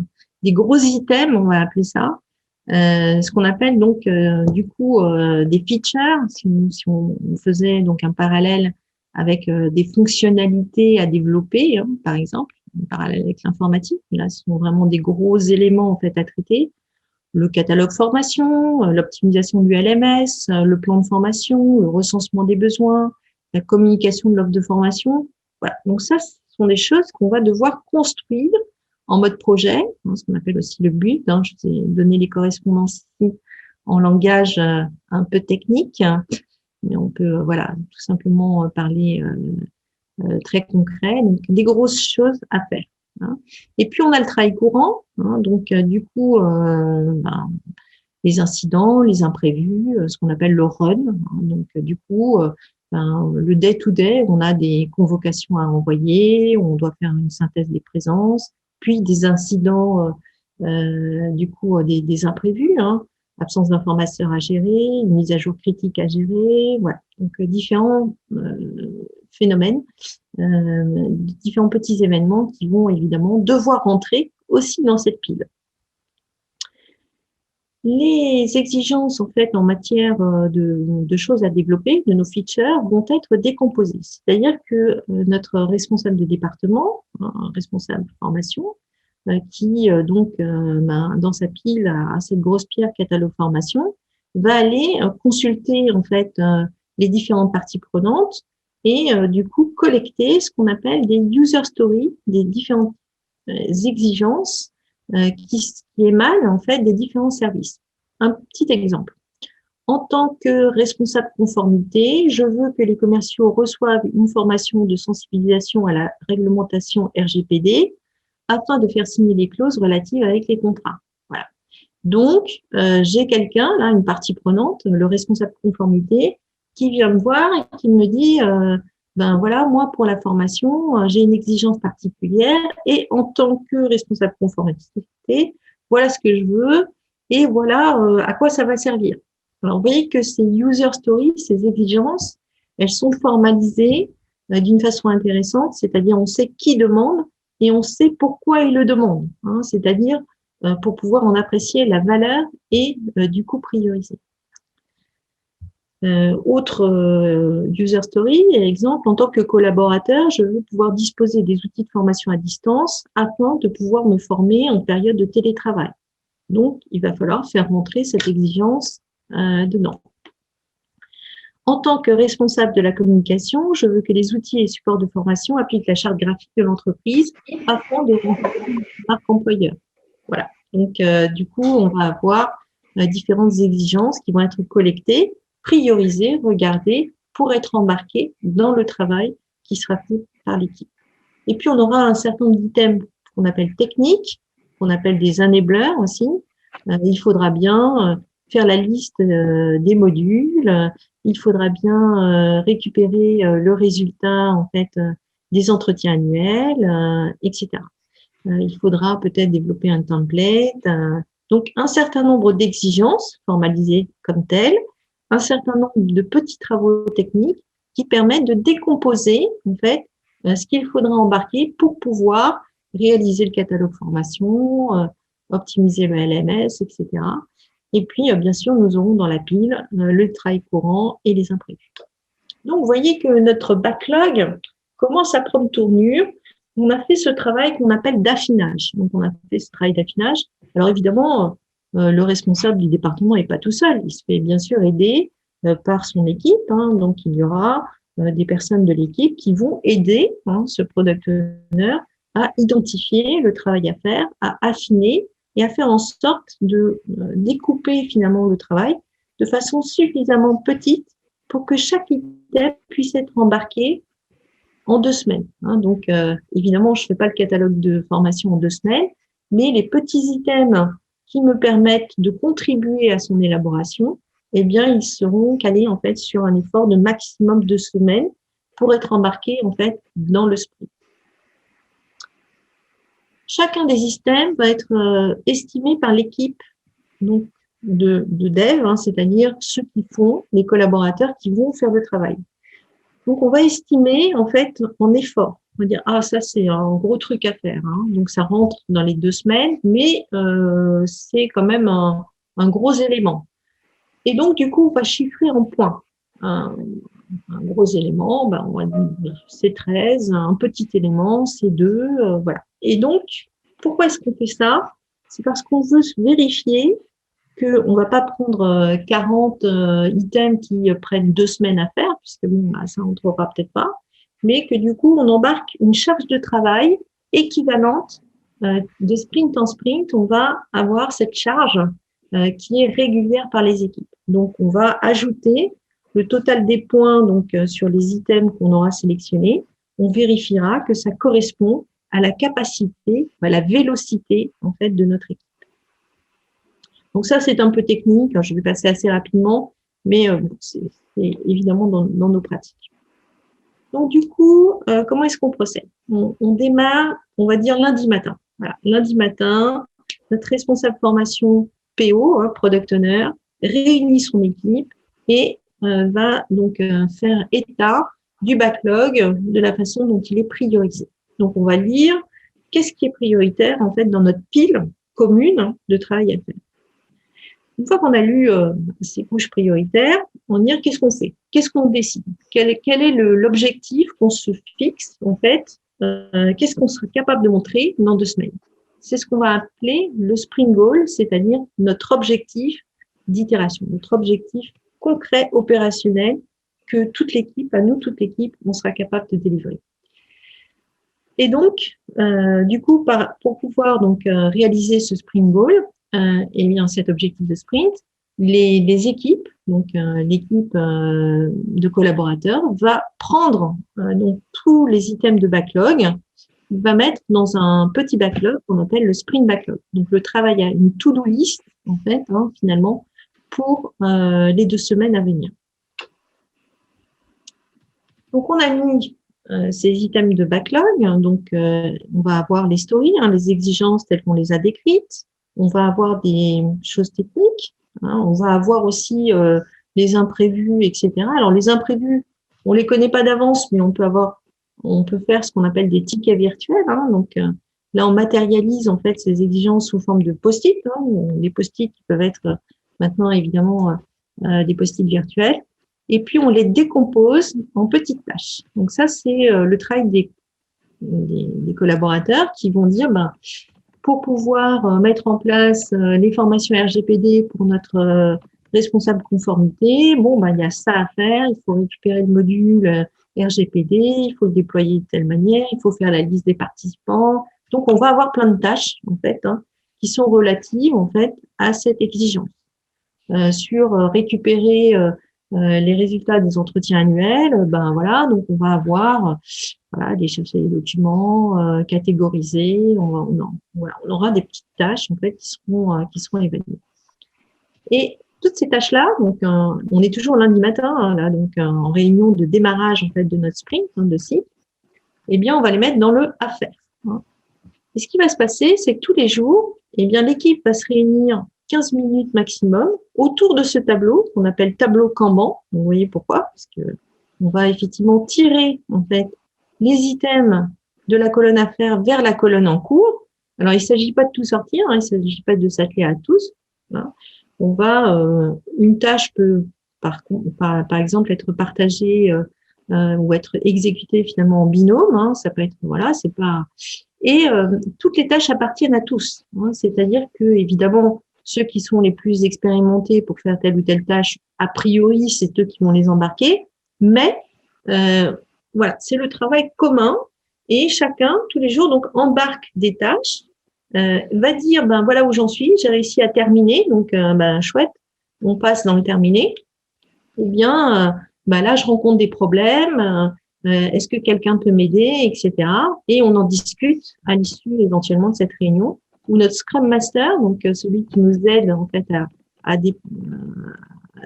des gros items, on va appeler ça, ce qu'on appelle donc des features. Si on faisait donc un parallèle avec des fonctionnalités à développer, hein, par exemple, un parallèle avec l'informatique, là, ce sont vraiment des gros éléments en fait à traiter. Le catalogue formation, l'optimisation du LMS, le plan de formation, le recensement des besoins, la communication de l'offre de formation. Voilà. Donc ça, ce sont des choses qu'on va devoir construire en mode projet, hein, ce qu'on appelle aussi le build. Hein. Je vous ai donné les correspondances ici en langage un peu technique, mais on peut tout simplement parler très concret. Donc des grosses choses à faire. Hein. Et puis on a le travail courant, hein, donc les incidents, les imprévus, ce qu'on appelle le run. Hein, donc le day-to-day, on a des convocations à envoyer, on doit faire une synthèse des présences, puis des incidents, des imprévus, hein, absence d'informateurs à gérer, une mise à jour critique à gérer, voilà. Donc différents phénomènes, différents petits événements qui vont évidemment devoir rentrer aussi dans cette pile. Les exigences en fait en matière de choses à développer, de nos features, vont être décomposées. C'est-à-dire que notre responsable de département, responsable de formation, dans sa pile à cette grosse pierre catalogue formation, va aller consulter en fait les différentes parties prenantes et collecter ce qu'on appelle des user stories, des différentes exigences qui émanent en fait des différents services. Un petit exemple. En tant que responsable conformité, je veux que les commerciaux reçoivent une formation de sensibilisation à la réglementation RGPD afin de faire signer les clauses relatives avec les contrats. Voilà. Donc, j'ai quelqu'un, là, une partie prenante, le responsable conformité, qui vient me voir et qui me dit moi, pour la formation, j'ai une exigence particulière et en tant que responsable conformité, voilà ce que je veux et voilà à quoi ça va servir. Alors, vous voyez que ces user stories, ces exigences, elles sont formalisées d'une façon intéressante, c'est-à-dire on sait qui demande et on sait pourquoi il le demande, hein, c'est-à-dire pour pouvoir en apprécier la valeur et prioriser. Autre user story, exemple, en tant que collaborateur, je veux pouvoir disposer des outils de formation à distance afin de pouvoir me former en période de télétravail. Donc, il va falloir faire rentrer cette exigence dedans. En tant que responsable de la communication, je veux que les outils et supports de formation appliquent la charte graphique de l'entreprise afin de renforcer la marque employeur. Voilà. Donc, on va avoir différentes exigences qui vont être collectées, priorisées, regardées pour être embarqués dans le travail qui sera fait par l'équipe. Et puis, on aura un certain nombre d'items qu'on appelle techniques, qu'on appelle des enablers aussi. Il faudra bien faire la liste des modules. Il faudra bien récupérer le résultat en fait des entretiens annuels, etc. Il faudra peut-être développer un template. Donc, un certain nombre d'exigences formalisées comme telles, un certain nombre de petits travaux techniques qui permettent de décomposer en fait ce qu'il faudra embarquer pour pouvoir réaliser le catalogue formation, optimiser le LMS, etc. Et puis, bien sûr, nous aurons dans la pile le travail courant et les imprévus. Donc, vous voyez que notre backlog commence à prendre tournure. On a fait ce travail qu'on appelle d'affinage. Donc, on a fait ce travail d'affinage. Alors, évidemment, le responsable du département n'est pas tout seul. Il se fait bien sûr aider par son équipe. Donc, il y aura des personnes de l'équipe qui vont aider ce product owner à identifier le travail à faire, à affiner et à faire en sorte de découper finalement le travail de façon suffisamment petite pour que chaque item puisse être embarqué en 2 semaines. Donc, évidemment, je ne fais pas le catalogue de formation en 2 semaines, mais les petits items qui me permettent de contribuer à son élaboration, eh bien, ils seront calés en fait sur un effort de maximum 2 semaines pour être embarqués en fait dans le sprint. Chacun des items va être estimé par l'équipe donc de dev, c'est-à-dire ceux qui font, les collaborateurs qui vont faire le travail. Donc, on va estimer en fait en effort. On va dire ça c'est un gros truc à faire. Donc, ça rentre dans les 2 semaines, mais c'est quand même un gros élément. Et donc, du coup, on va chiffrer en points. Un gros élément, on va dire c'est 13, un petit élément, c'est 2, voilà. Et donc, pourquoi est-ce qu'on fait ça? C'est parce qu'on veut vérifier qu'on ne va pas prendre 40 items qui prennent 2 semaines à faire, puisque ça n'entrera peut-être pas, mais que du coup, on embarque une charge de travail équivalente de sprint en sprint. On va avoir cette charge qui est régulière par les équipes. Donc, on va ajouter le total des points donc sur les items qu'on aura sélectionnés. On vérifiera que ça correspond à la capacité, à la vélocité en fait de notre équipe. Donc ça, c'est un peu technique. Je vais passer assez rapidement, mais c'est évidemment dans nos pratiques. Donc du coup, comment est-ce qu'on procède? On démarre, on va dire lundi matin. Voilà, lundi matin, notre responsable formation PO, Product Owner, réunit son équipe et va donc faire état du backlog de la façon dont il est priorisé. Donc, on va lire qu'est-ce qui est prioritaire en fait dans notre pile commune de travail à faire. Une fois qu'on a lu ces couches prioritaires, on va dire qu'est-ce qu'on fait, qu'est-ce qu'on décide, quel est l'objectif qu'on se fixe en fait, qu'est-ce qu'on sera capable de montrer dans 2 semaines. C'est ce qu'on va appeler le sprint goal, c'est-à-dire notre objectif d'itération, notre objectif concret, opérationnel que toute l'équipe, on sera capable de délivrer. Et donc, du coup, pour pouvoir donc réaliser ce sprint goal, et bien cet objectif de sprint, les équipes, donc l'équipe de collaborateurs, va prendre donc tous les items de backlog, va mettre dans un petit backlog qu'on appelle le sprint backlog. Donc le travail a une to-do list en fait, finalement, pour les 2 semaines à venir. Donc on a mis ces items de backlog, donc on va avoir les stories, les exigences telles qu'on les a décrites, on va avoir des choses techniques, on va avoir aussi les imprévus, etc. Alors les imprévus, on les connaît pas d'avance, mais on peut faire ce qu'on appelle des tickets virtuels. Donc là, on matérialise en fait ces exigences sous forme de post-it. Les post-it qui peuvent être maintenant évidemment des post-it virtuels. Et puis, on les décompose en petites tâches. Donc ça, c'est le travail des collaborateurs qui vont dire, pour pouvoir mettre en place les formations RGPD pour notre responsable conformité, il y a ça à faire, il faut récupérer le module RGPD, il faut le déployer de telle manière, il faut faire la liste des participants. Donc, on va avoir plein de tâches, en fait, qui sont relatives, en fait, à cette exigence. Sur récupérer les résultats des entretiens annuels, ben voilà, donc on va avoir des chercher des documents catégorisés, on aura des petites tâches en fait qui seront évaluées. Et toutes ces tâches-là, donc on est toujours lundi matin là, donc en réunion de démarrage en fait de notre sprint de cycle, eh bien on va les mettre dans le à faire. Et ce qui va se passer, c'est que tous les jours, eh bien l'équipe va se réunir 15 minutes maximum autour de ce tableau qu'on appelle tableau Kanban. Vous voyez pourquoi? Parce que on va effectivement tirer en fait les items de la colonne à faire vers la colonne en cours. Alors il ne s'agit pas de tout sortir, il ne s'agit pas de s'atteler à tous. On va une tâche peut par exemple être partagée ou être exécutée finalement en binôme. Ça peut être c'est pas et toutes les tâches appartiennent à tous. C'est-à-dire que évidemment ceux qui sont les plus expérimentés pour faire telle ou telle tâche, a priori, c'est eux qui vont les embarquer. Mais c'est le travail commun et chacun, tous les jours, donc embarque des tâches, va dire, voilà où j'en suis, j'ai réussi à terminer, donc chouette, on passe dans le terminé. Ou bien, là, je rencontre des problèmes, est-ce que quelqu'un peut m'aider, etc. Et on en discute à l'issue éventuellement de cette réunion. Où notre Scrum Master, donc celui qui nous aide en fait à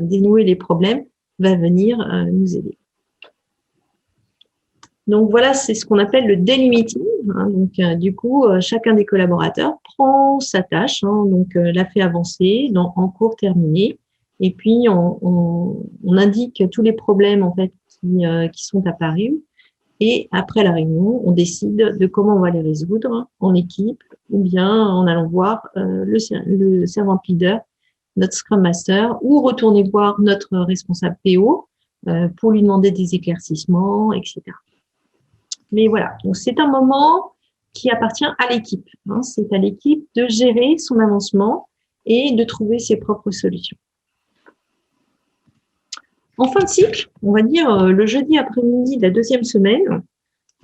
dénouer les problèmes, va venir nous aider. Donc voilà, c'est ce qu'on appelle le daily meeting. Donc du coup, chacun des collaborateurs prend sa tâche, donc la fait avancer en cours terminé, et puis on indique tous les problèmes en fait qui sont apparus. Et après la réunion, on décide de comment on va les résoudre en équipe ou bien en allant voir le servant leader, notre Scrum Master, ou retourner voir notre responsable PO pour lui demander des éclaircissements, etc. Mais voilà, donc c'est un moment qui appartient à l'équipe. C'est à l'équipe de gérer son avancement et de trouver ses propres solutions. En fin de cycle, on va dire le jeudi après-midi de la deuxième semaine,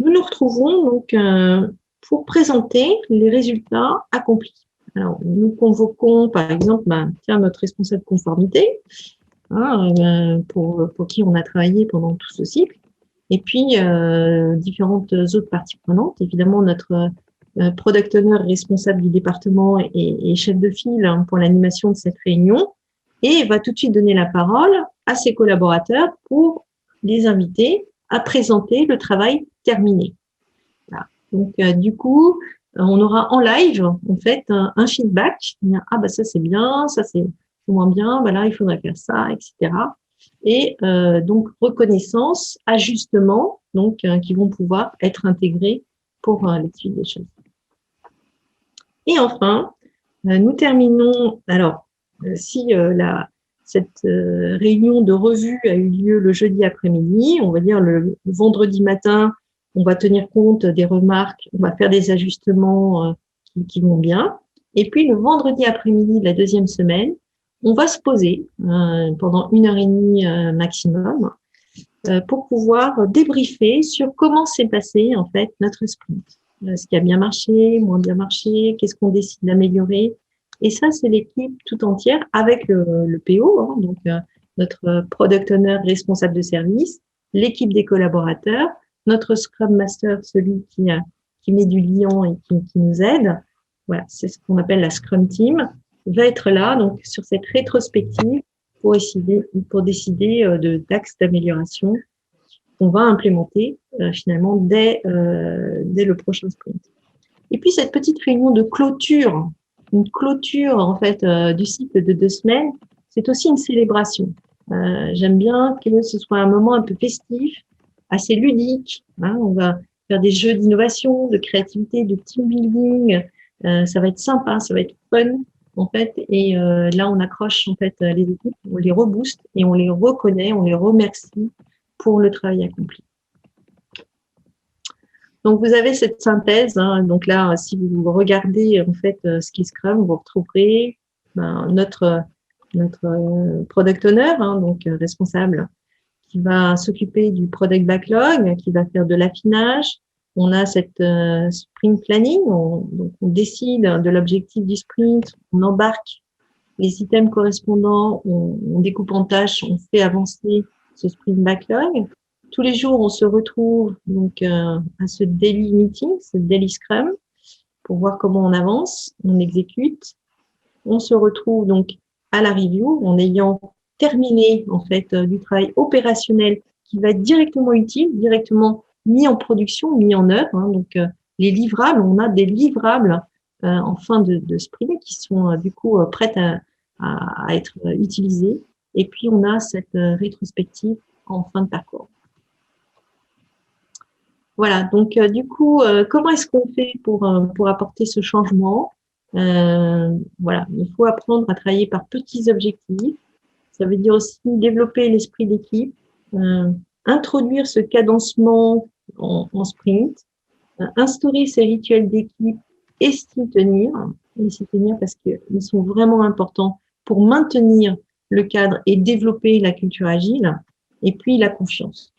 nous nous retrouvons donc pour présenter les résultats accomplis. Alors, nous convoquons par exemple notre responsable conformité, pour qui on a travaillé pendant tout ce cycle, et puis différentes autres parties prenantes. Évidemment, notre product owner responsable du département et chef de file pour l'animation de cette réunion, et va tout de suite donner la parole à ses collaborateurs pour les inviter à présenter le travail terminé. Voilà. Donc, du coup, on aura en live, en fait, un feedback. Ça c'est bien, ça c'est moins bien, là, il faudrait faire ça, etc. Et donc, reconnaissance, ajustement, donc, qui vont pouvoir être intégrés pour la suite des choses. Et enfin, nous terminons, alors, si cette réunion de revue a eu lieu le jeudi après-midi, on va dire le vendredi matin, on va tenir compte des remarques, on va faire des ajustements qui vont bien. Et puis le vendredi après-midi de la deuxième semaine, on va se poser pendant 1h30 maximum pour pouvoir débriefer sur comment s'est passé en fait notre sprint. Ce qui a bien marché, moins bien marché, qu'est-ce qu'on décide d'améliorer. Et ça, c'est l'équipe tout entière avec le PO, donc notre product owner responsable de service, l'équipe des collaborateurs, notre Scrum Master, celui qui met du liant et qui nous aide. Voilà, c'est ce qu'on appelle la Scrum Team, va être là donc sur cette rétrospective pour décider d'axes d'amélioration qu'on va implémenter finalement dès le prochain sprint. Et puis cette petite réunion de clôture, une clôture en fait du cycle de 2 semaines, c'est aussi une célébration. J'aime bien que ce soit un moment un peu festif, assez ludique. On va faire des jeux d'innovation, de créativité, de team building. Ça va être sympa, ça va être fun en fait. Et là, on accroche en fait les équipes, on les rebooste et on les reconnaît, on les remercie pour le travail accompli. Donc, vous avez cette synthèse. Donc là, si vous regardez en fait ce qui est Scrum, vous retrouverez notre product owner, donc responsable, qui va s'occuper du product backlog, qui va faire de l'affinage. On a cette sprint planning, donc on décide de l'objectif du sprint, on embarque les items correspondants, on découpe en tâches, on fait avancer ce sprint backlog. Tous les jours, on se retrouve donc à ce daily meeting, ce daily scrum, pour voir comment on avance, on exécute. On se retrouve donc à la review en ayant terminé en fait du travail opérationnel qui va être directement utile, directement mis en production, mis en œuvre. Donc les livrables, on a des livrables en fin de sprint qui sont du coup prêtes à être utilisés. Et puis on a cette rétrospective en fin de parcours. Voilà, donc du coup, comment est-ce qu'on fait pour apporter ce changement? Voilà, il faut apprendre à travailler par petits objectifs. Ça veut dire aussi développer l'esprit d'équipe, introduire ce cadencement en sprint, instaurer ces rituels d'équipe et s'y tenir parce qu'ils sont vraiment importants pour maintenir le cadre et développer la culture agile. Et puis la confiance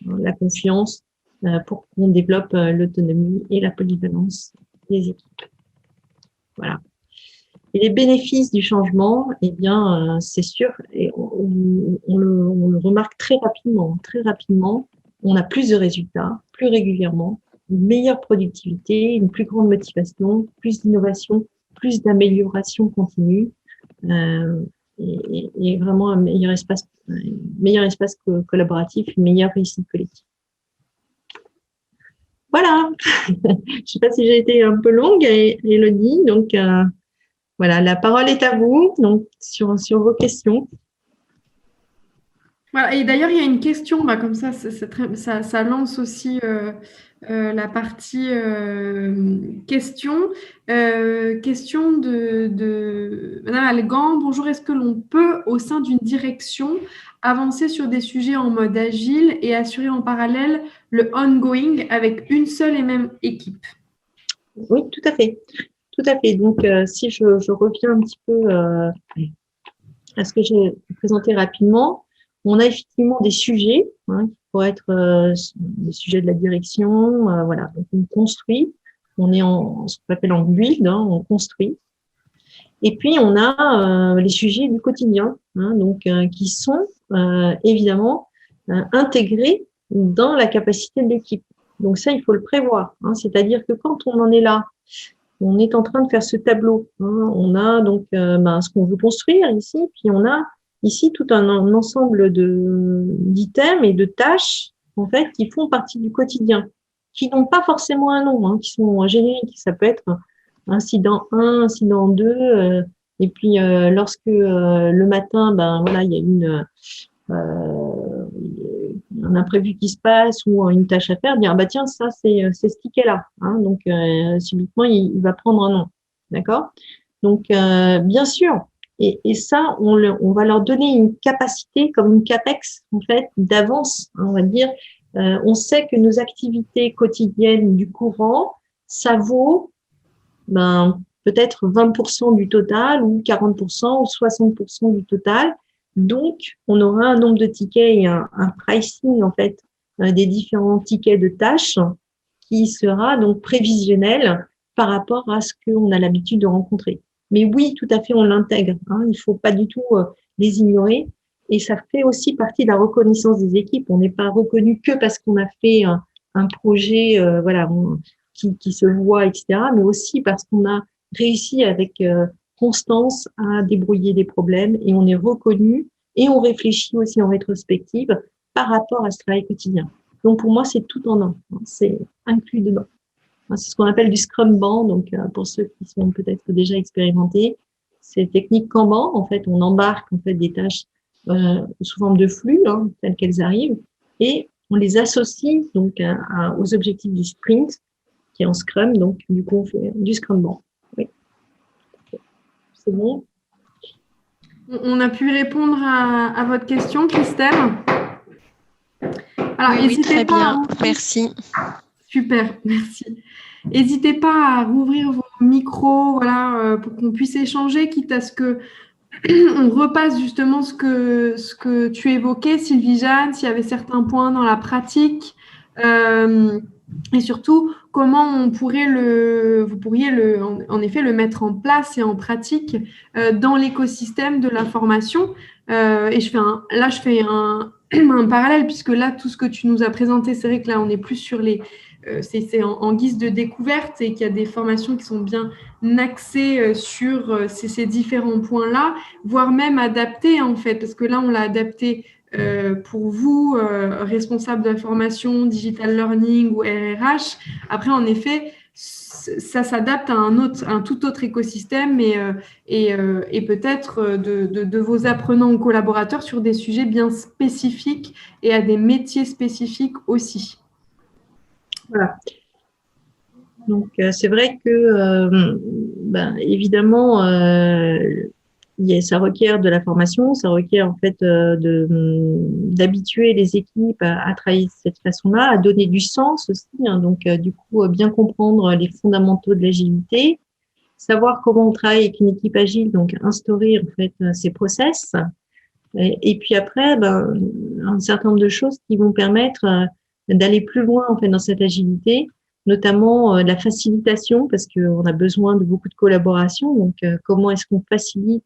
pour qu'on développe l'autonomie et la polyvalence des équipes. Voilà. Et les bénéfices du changement, eh bien, c'est sûr, et on le remarque très rapidement. Très rapidement, on a plus de résultats, plus régulièrement, une meilleure productivité, une plus grande motivation, plus d'innovation, plus d'amélioration continue, et vraiment un meilleur espace collaboratif, une meilleure réussite collective. Voilà. Je ne sais pas si j'ai été un peu longue, Élodie. Donc, voilà, la parole est à vous. Donc, sur vos questions. Voilà, et d'ailleurs, il y a une question, comme ça lance aussi la partie question. Question de Madame Algan. Bonjour, est-ce que l'on peut, au sein d'une direction, avancer sur des sujets en mode agile et assurer en parallèle le ongoing avec une seule et même équipe? Oui, tout à fait. Tout à fait. Donc, si je reviens un petit peu à ce que j'ai présenté rapidement, on a effectivement des sujets qui pourraient être des sujets de la direction. Voilà, donc on construit. On est en ce qu'on appelle en build, on construit. Et puis, on a les sujets du quotidien, donc qui sont évidemment intégrés dans la capacité de l'équipe. Donc ça, il faut le prévoir. C'est-à-dire que quand on en est là, on est en train de faire ce tableau. On a donc ce qu'on veut construire ici, puis on a ici tout un ensemble d'items et de tâches en fait qui font partie du quotidien, qui n'ont pas forcément un nom, qui sont génériques. Ça peut être incident 1, incident 2, et puis lorsque le matin, il y a un imprévu qui se passe ou une tâche à faire, dire tiens, ça c'est ce ticket-là. Donc subitement il va prendre un nom, d'accord? Donc bien sûr, et ça on va leur donner une capacité comme une capex en fait d'avance, on va dire. On sait que nos activités quotidiennes du courant, ça vaut peut-être 20% du total ou 40% ou 60% du total. Donc, on aura un nombre de tickets et un pricing en fait des différents tickets de tâches qui sera donc prévisionnel par rapport à ce qu'on a l'habitude de rencontrer. Mais oui, tout à fait, on l'intègre. Il ne faut pas du tout les ignorer. Et ça fait aussi partie de la reconnaissance des équipes. On n'est pas reconnu que parce qu'on a fait un projet qui se voit, etc., mais aussi parce qu'on a réussi avec constance à débrouiller des problèmes et on est reconnu et on réfléchit aussi en rétrospective par rapport à ce travail quotidien. Donc, pour moi, c'est tout en un. C'est inclus dedans. C'est ce qu'on appelle du Scrum Ban. Donc, pour ceux qui sont peut-être déjà expérimentés, c'est technique Kanban. En fait, on embarque en fait des tâches sous forme de flux, telles qu'elles arrivent, et on les associe donc aux objectifs du sprint, qui est en Scrum. Donc, du coup, on fait du Scrum Ban. Oui. C'est bon. On a pu répondre à votre question, Christelle? Alors, oui, très bien. Merci. Super, merci. N'hésitez pas à rouvrir vos micros, pour qu'on puisse échanger, quitte à ce que on repasse justement ce que tu évoquais, Sylvie Jeanne, s'il y avait certains points dans la pratique, et surtout comment vous pourriez en effet le mettre en place et en pratique dans l'écosystème de la formation. Et je fais un parallèle, puisque là, tout ce que tu nous as présenté, c'est vrai que là, on est plus sur c'est en guise de découverte et qu'il y a des formations qui sont bien axées sur ces différents points-là, voire même adaptées, en fait, parce que là, on l'a adapté pour vous, responsable de la formation, digital learning ou RRH. Après, en effet, ça s'adapte à un tout autre écosystème et peut-être de vos apprenants ou collaborateurs sur des sujets bien spécifiques et à des métiers spécifiques aussi. Voilà. Donc, c'est vrai que, évidemment, ça requiert de la formation, ça requiert en fait d'habituer les équipes à travailler de cette façon-là, à donner du sens aussi. Donc, du coup, bien comprendre les fondamentaux de l'agilité, savoir comment on travaille avec une équipe agile, donc instaurer en fait ces process. Et puis après, un certain nombre de choses qui vont permettre d'aller plus loin en fait dans cette agilité, notamment la facilitation, parce qu'on a besoin de beaucoup de collaboration. Donc, comment est-ce qu'on facilite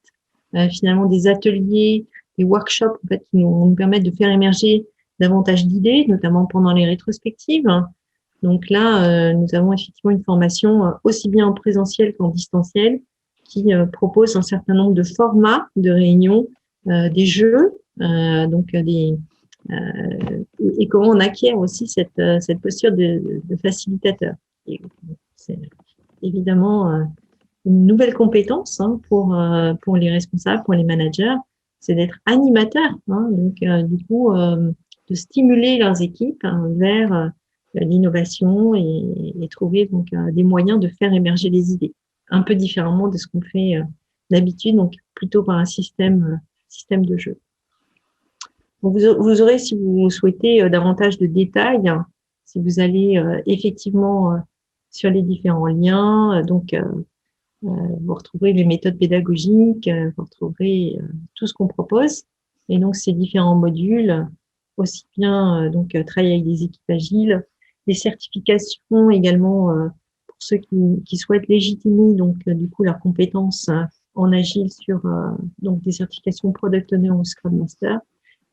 finalement des ateliers, des workshops en fait, qui nous permettent de faire émerger davantage d'idées, notamment pendant les rétrospectives. Donc là, nous avons effectivement une formation aussi bien en présentiel qu'en distanciel qui propose un certain nombre de formats de réunions, des jeux, et comment on acquiert aussi cette posture de facilitateur. Et c'est évidemment une nouvelle compétence pour les responsables, pour les managers, c'est d'être animateur. Donc, du coup, de stimuler leurs équipes vers l'innovation et trouver donc des moyens de faire émerger les idées, un peu différemment de ce qu'on fait d'habitude, donc plutôt par un système de jeu. Donc vous aurez, si vous souhaitez, davantage de détails, si vous allez effectivement sur les différents liens, vous retrouverez les méthodes pédagogiques, vous retrouverez tout ce qu'on propose. Et donc, ces différents modules, aussi bien travailler avec des équipes agiles, des certifications également pour ceux qui souhaitent légitimer du coup leurs compétences en agile sur donc des certifications Product Owner ou Scrum Master.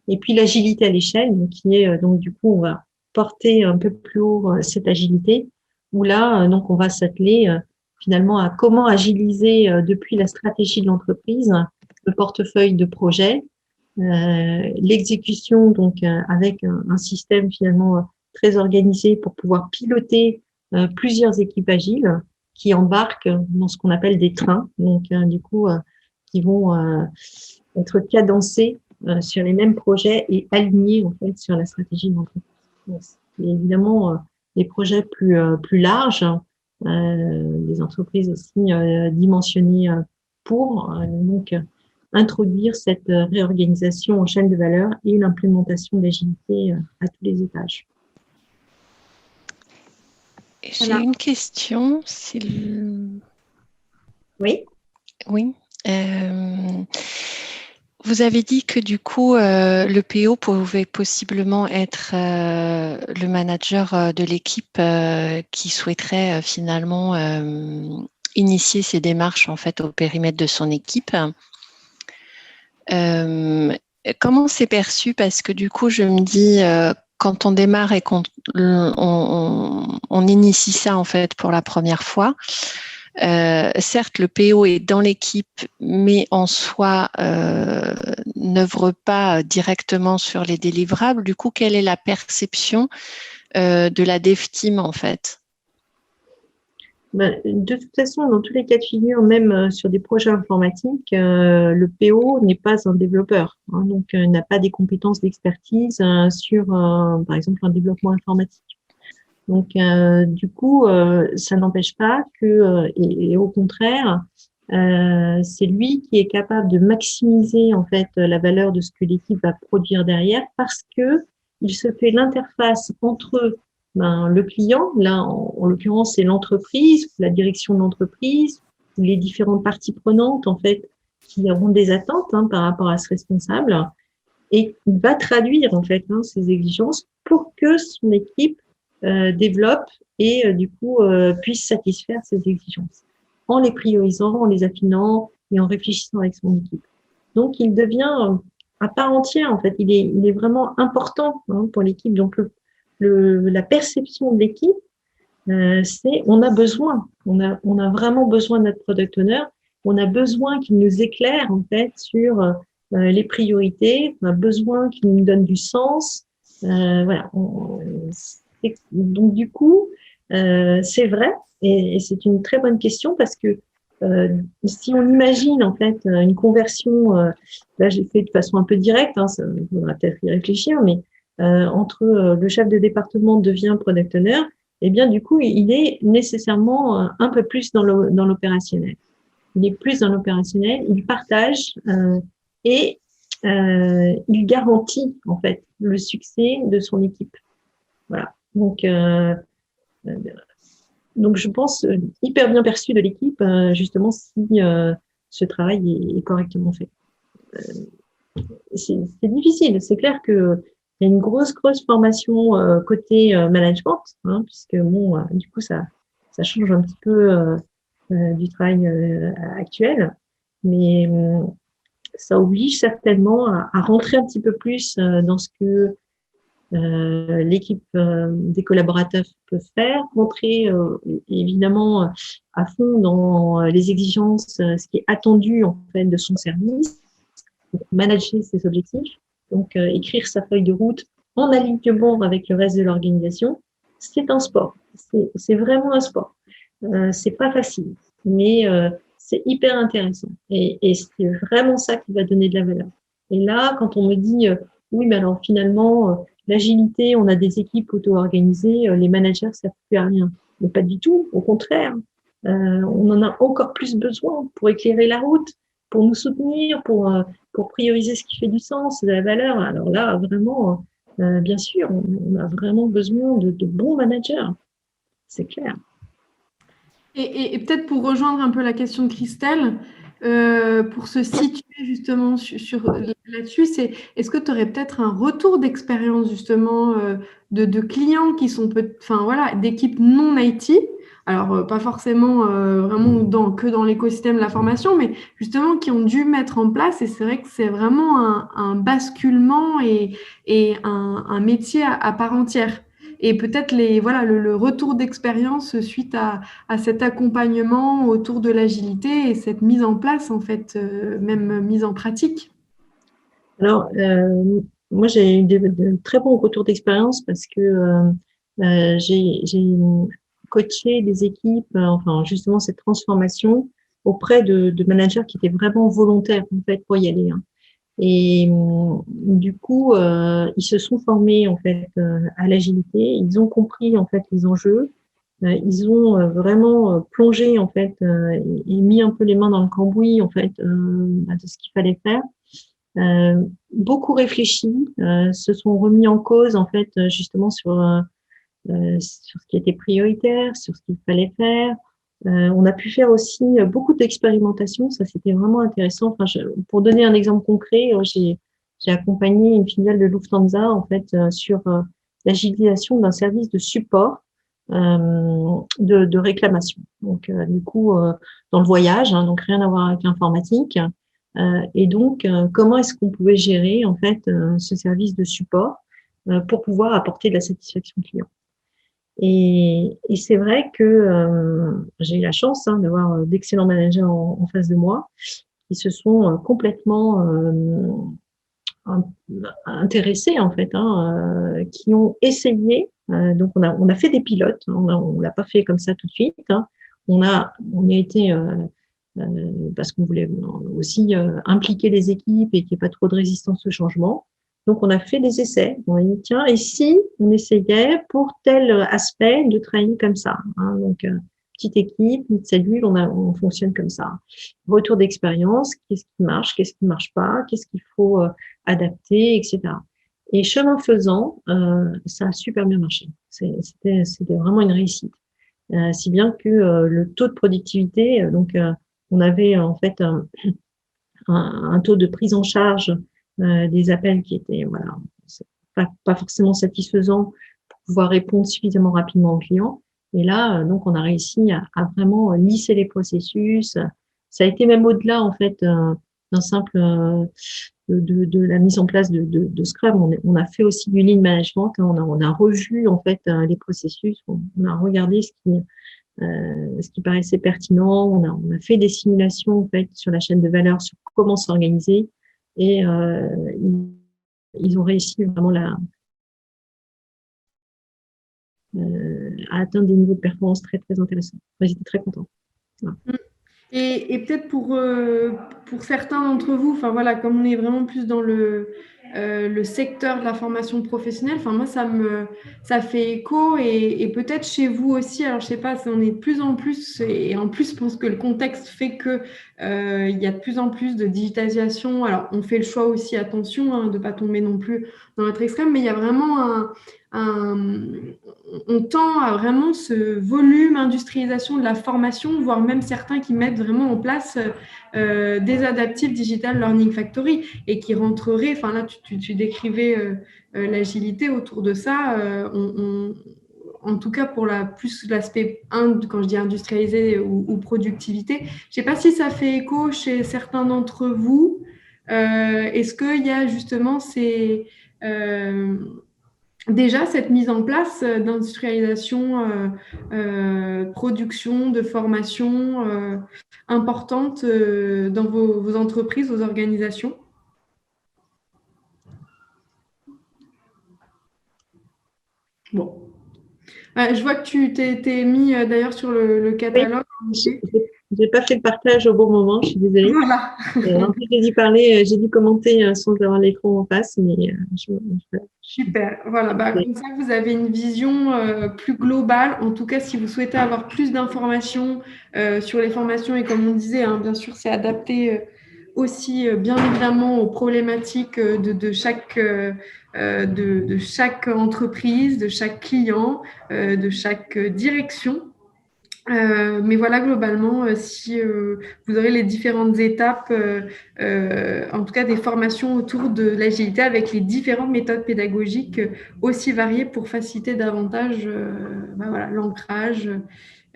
Et puis l'agilité à l'échelle, donc qui est du coup on va porter un peu plus haut cette agilité, où là donc on va s'atteler finalement à comment agiliser depuis la stratégie de l'entreprise, le portefeuille de projet, l'exécution donc avec un système finalement très organisé pour pouvoir piloter plusieurs équipes agiles qui embarquent dans ce qu'on appelle des trains, donc du coup qui vont être cadencés sur les mêmes projets et alignés en fait sur la stratégie de l'entreprise. Et évidemment des projets plus larges, des entreprises aussi dimensionnées pour donc introduire cette réorganisation en chaîne de valeur et l'implémentation d'agilité à tous les étages. J'ai une question. Oui. Oui. Vous avez dit que du coup, le PO pouvait possiblement être le manager de l'équipe qui souhaiterait finalement initier ces démarches en fait au périmètre de son équipe. Comment c'est perçu? Parce que du coup, je me dis, quand on démarre et qu'on initie ça en fait pour la première fois, certes, le PO est dans l'équipe, mais en soi n'œuvre pas directement sur les délivrables. Du coup, quelle est la perception de la dev team en fait? De toute façon, dans tous les cas de figure, même sur des projets informatiques, le PO n'est pas un développeur, donc n'a pas des compétences d'expertise sur, par exemple, un développement informatique. Donc, du coup, ça n'empêche pas que, et au contraire, c'est lui qui est capable de maximiser en fait la valeur de ce que l'équipe va produire derrière, parce que il se fait l'interface entre le client, là en l'occurrence c'est l'entreprise, la direction de l'entreprise, les différentes parties prenantes en fait qui auront des attentes par rapport à ce responsable, et il va traduire en fait ces exigences pour que son équipe développe et du coup puisse satisfaire ces exigences en les priorisant, en les affinant et en réfléchissant avec son équipe. Donc, il devient à part entière, en fait. Il est vraiment important pour l'équipe. Donc, la perception de l'équipe, c'est on a besoin, on a vraiment besoin de notre product owner. On a besoin qu'il nous éclaire, en fait, sur les priorités. On a besoin qu'il nous donne du sens. Voilà. Donc, du coup, c'est vrai, et c'est une très bonne question parce que si on imagine en fait une conversion, là j'ai fait de façon un peu directe, ça faudra peut-être y réfléchir, mais entre le chef de département devient product owner, eh bien du coup il est nécessairement un peu plus dans l'opérationnel. Il est plus dans l'opérationnel, il partage et il garantit en fait le succès de son équipe. Voilà. Donc, je pense hyper bien perçu de l'équipe, justement, si ce travail est correctement fait. C'est difficile. C'est clair que il y a une grosse formation côté management, puisque bon, du coup, ça change un petit peu du travail actuel, mais ça oblige certainement à rentrer un petit peu plus dans ce que l'équipe des collaborateurs peut faire, rentrer évidemment à fond dans les exigences, ce qui est attendu en fait de son service, manager ses objectifs, donc écrire sa feuille de route en alignement avec le reste de l'organisation. C'est un sport, c'est vraiment un sport. C'est pas facile, mais c'est hyper intéressant et c'est vraiment ça qui va donner de la valeur. Et là, quand on me dit oui, mais alors finalement l'agilité, on a des équipes auto-organisées, les managers ne servent plus à rien. Mais pas du tout, au contraire. On en a encore plus besoin pour éclairer la route, pour nous soutenir, pour prioriser ce qui fait du sens, de la valeur. Alors là, vraiment, bien sûr, on a vraiment besoin de bons managers. C'est clair. Et peut-être pour rejoindre un peu la question de Christelle, pour se situer justement là-dessus, est-ce que tu aurais peut-être un retour d'expérience justement de clients qui sont d'équipes non IT, alors pas forcément vraiment que dans l'écosystème de la formation, mais justement qui ont dû mettre en place, et c'est vrai que c'est vraiment un basculement et un métier à part entière. Et peut-être le retour d'expérience suite à cet accompagnement autour de l'agilité et cette mise en place, en fait, même mise en pratique. Alors, moi, j'ai eu de très bons retours d'expérience parce que j'ai coaché des équipes, enfin, justement, cette transformation auprès de managers qui étaient vraiment volontaires, en fait, pour y aller. Et du coup, ils se sont formés en fait à l'agilité. Ils ont compris en fait les enjeux. Ils ont vraiment plongé en fait et mis un peu les mains dans le cambouis en fait de ce qu'il fallait faire. Beaucoup réfléchi, se sont remis en cause en fait justement sur ce qui était prioritaire, sur ce qu'il fallait faire. On a pu faire aussi beaucoup d'expérimentations, ça c'était vraiment intéressant. Enfin, pour donner un exemple concret, j'ai accompagné une filiale de Lufthansa en fait sur l'agilisation d'un service de support de réclamation. Donc du coup dans le voyage, donc rien à voir avec l'informatique. Et donc comment est-ce qu'on pouvait gérer en fait ce service de support pour pouvoir apporter de la satisfaction client. Et c'est vrai que j'ai eu la chance d'avoir d'excellents managers en face de moi qui se sont complètement intéressés en fait, qui ont essayé. Donc on a fait des pilotes, on l'a pas fait comme ça tout de suite. On a été parce qu'on voulait aussi impliquer les équipes et qu'il n'y ait pas trop de résistance au changement. Donc, on a fait des essais. On a dit, tiens, et si on essayait pour tel aspect de travailler comme ça, donc, petite équipe, une cellule, on fonctionne comme ça. Retour d'expérience, qu'est-ce qui marche pas, qu'est-ce qu'il faut adapter, etc. Et chemin faisant, ça a super bien marché. C'était vraiment une réussite. Si bien que le taux de productivité, on avait en fait un taux de prise en charge des appels qui étaient pas forcément satisfaisants pour pouvoir répondre suffisamment rapidement aux clients. Et là, donc, on a réussi à vraiment lisser les processus. Ça a été même au-delà, en fait, d'un simple de la mise en place de Scrum. On a fait aussi du lean management. On a revu, en fait, les processus. On a regardé ce qui paraissait pertinent. On a fait des simulations, en fait, sur la chaîne de valeur, sur comment s'organiser. Et ils ont réussi vraiment à atteindre des niveaux de performance très, très intéressants. Enfin, j'étais très contente. Voilà. Et peut-être pour certains d'entre vous, enfin voilà, comme on est vraiment plus dans le secteur de la formation professionnelle, enfin moi ça fait écho et peut-être chez vous aussi. Alors je sais pas, on est de plus en plus et en plus je pense que le contexte fait que il y a de plus en plus de digitalisation. Alors on fait le choix aussi, attention, de pas tomber non plus dans notre extrême, mais il y a vraiment on tend à vraiment ce volume industrialisation de la formation, voire même certains qui mettent vraiment en place des adaptifs Digital Learning Factory et qui rentreraient, enfin là tu décrivais l'agilité autour de ça, en tout cas pour plus l'aspect, quand je dis industrialisé ou productivité. Je ne sais pas si ça fait écho chez certains d'entre vous. Est-ce qu'il y a justement déjà cette mise en place d'industrialisation, production, de formation importante dans vos entreprises, vos organisations? Bon. Je vois que tu t'es mis d'ailleurs sur le catalogue. Oui, j'ai pas fait le partage au bon moment, je suis désolée. Voilà. En fait, j'ai dû commenter sans avoir l'écran en face, mais Super. Voilà. Comme ça, vous avez une vision plus globale. En tout cas, si vous souhaitez avoir plus d'informations sur les formations, et comme on disait, bien sûr, c'est adapté aussi, bien évidemment, aux problématiques de chaque entreprise, de chaque client, de chaque direction. Mais voilà, globalement, si vous aurez les différentes étapes, en tout cas des formations autour de l'agilité avec les différentes méthodes pédagogiques aussi variées pour faciliter davantage l'ancrage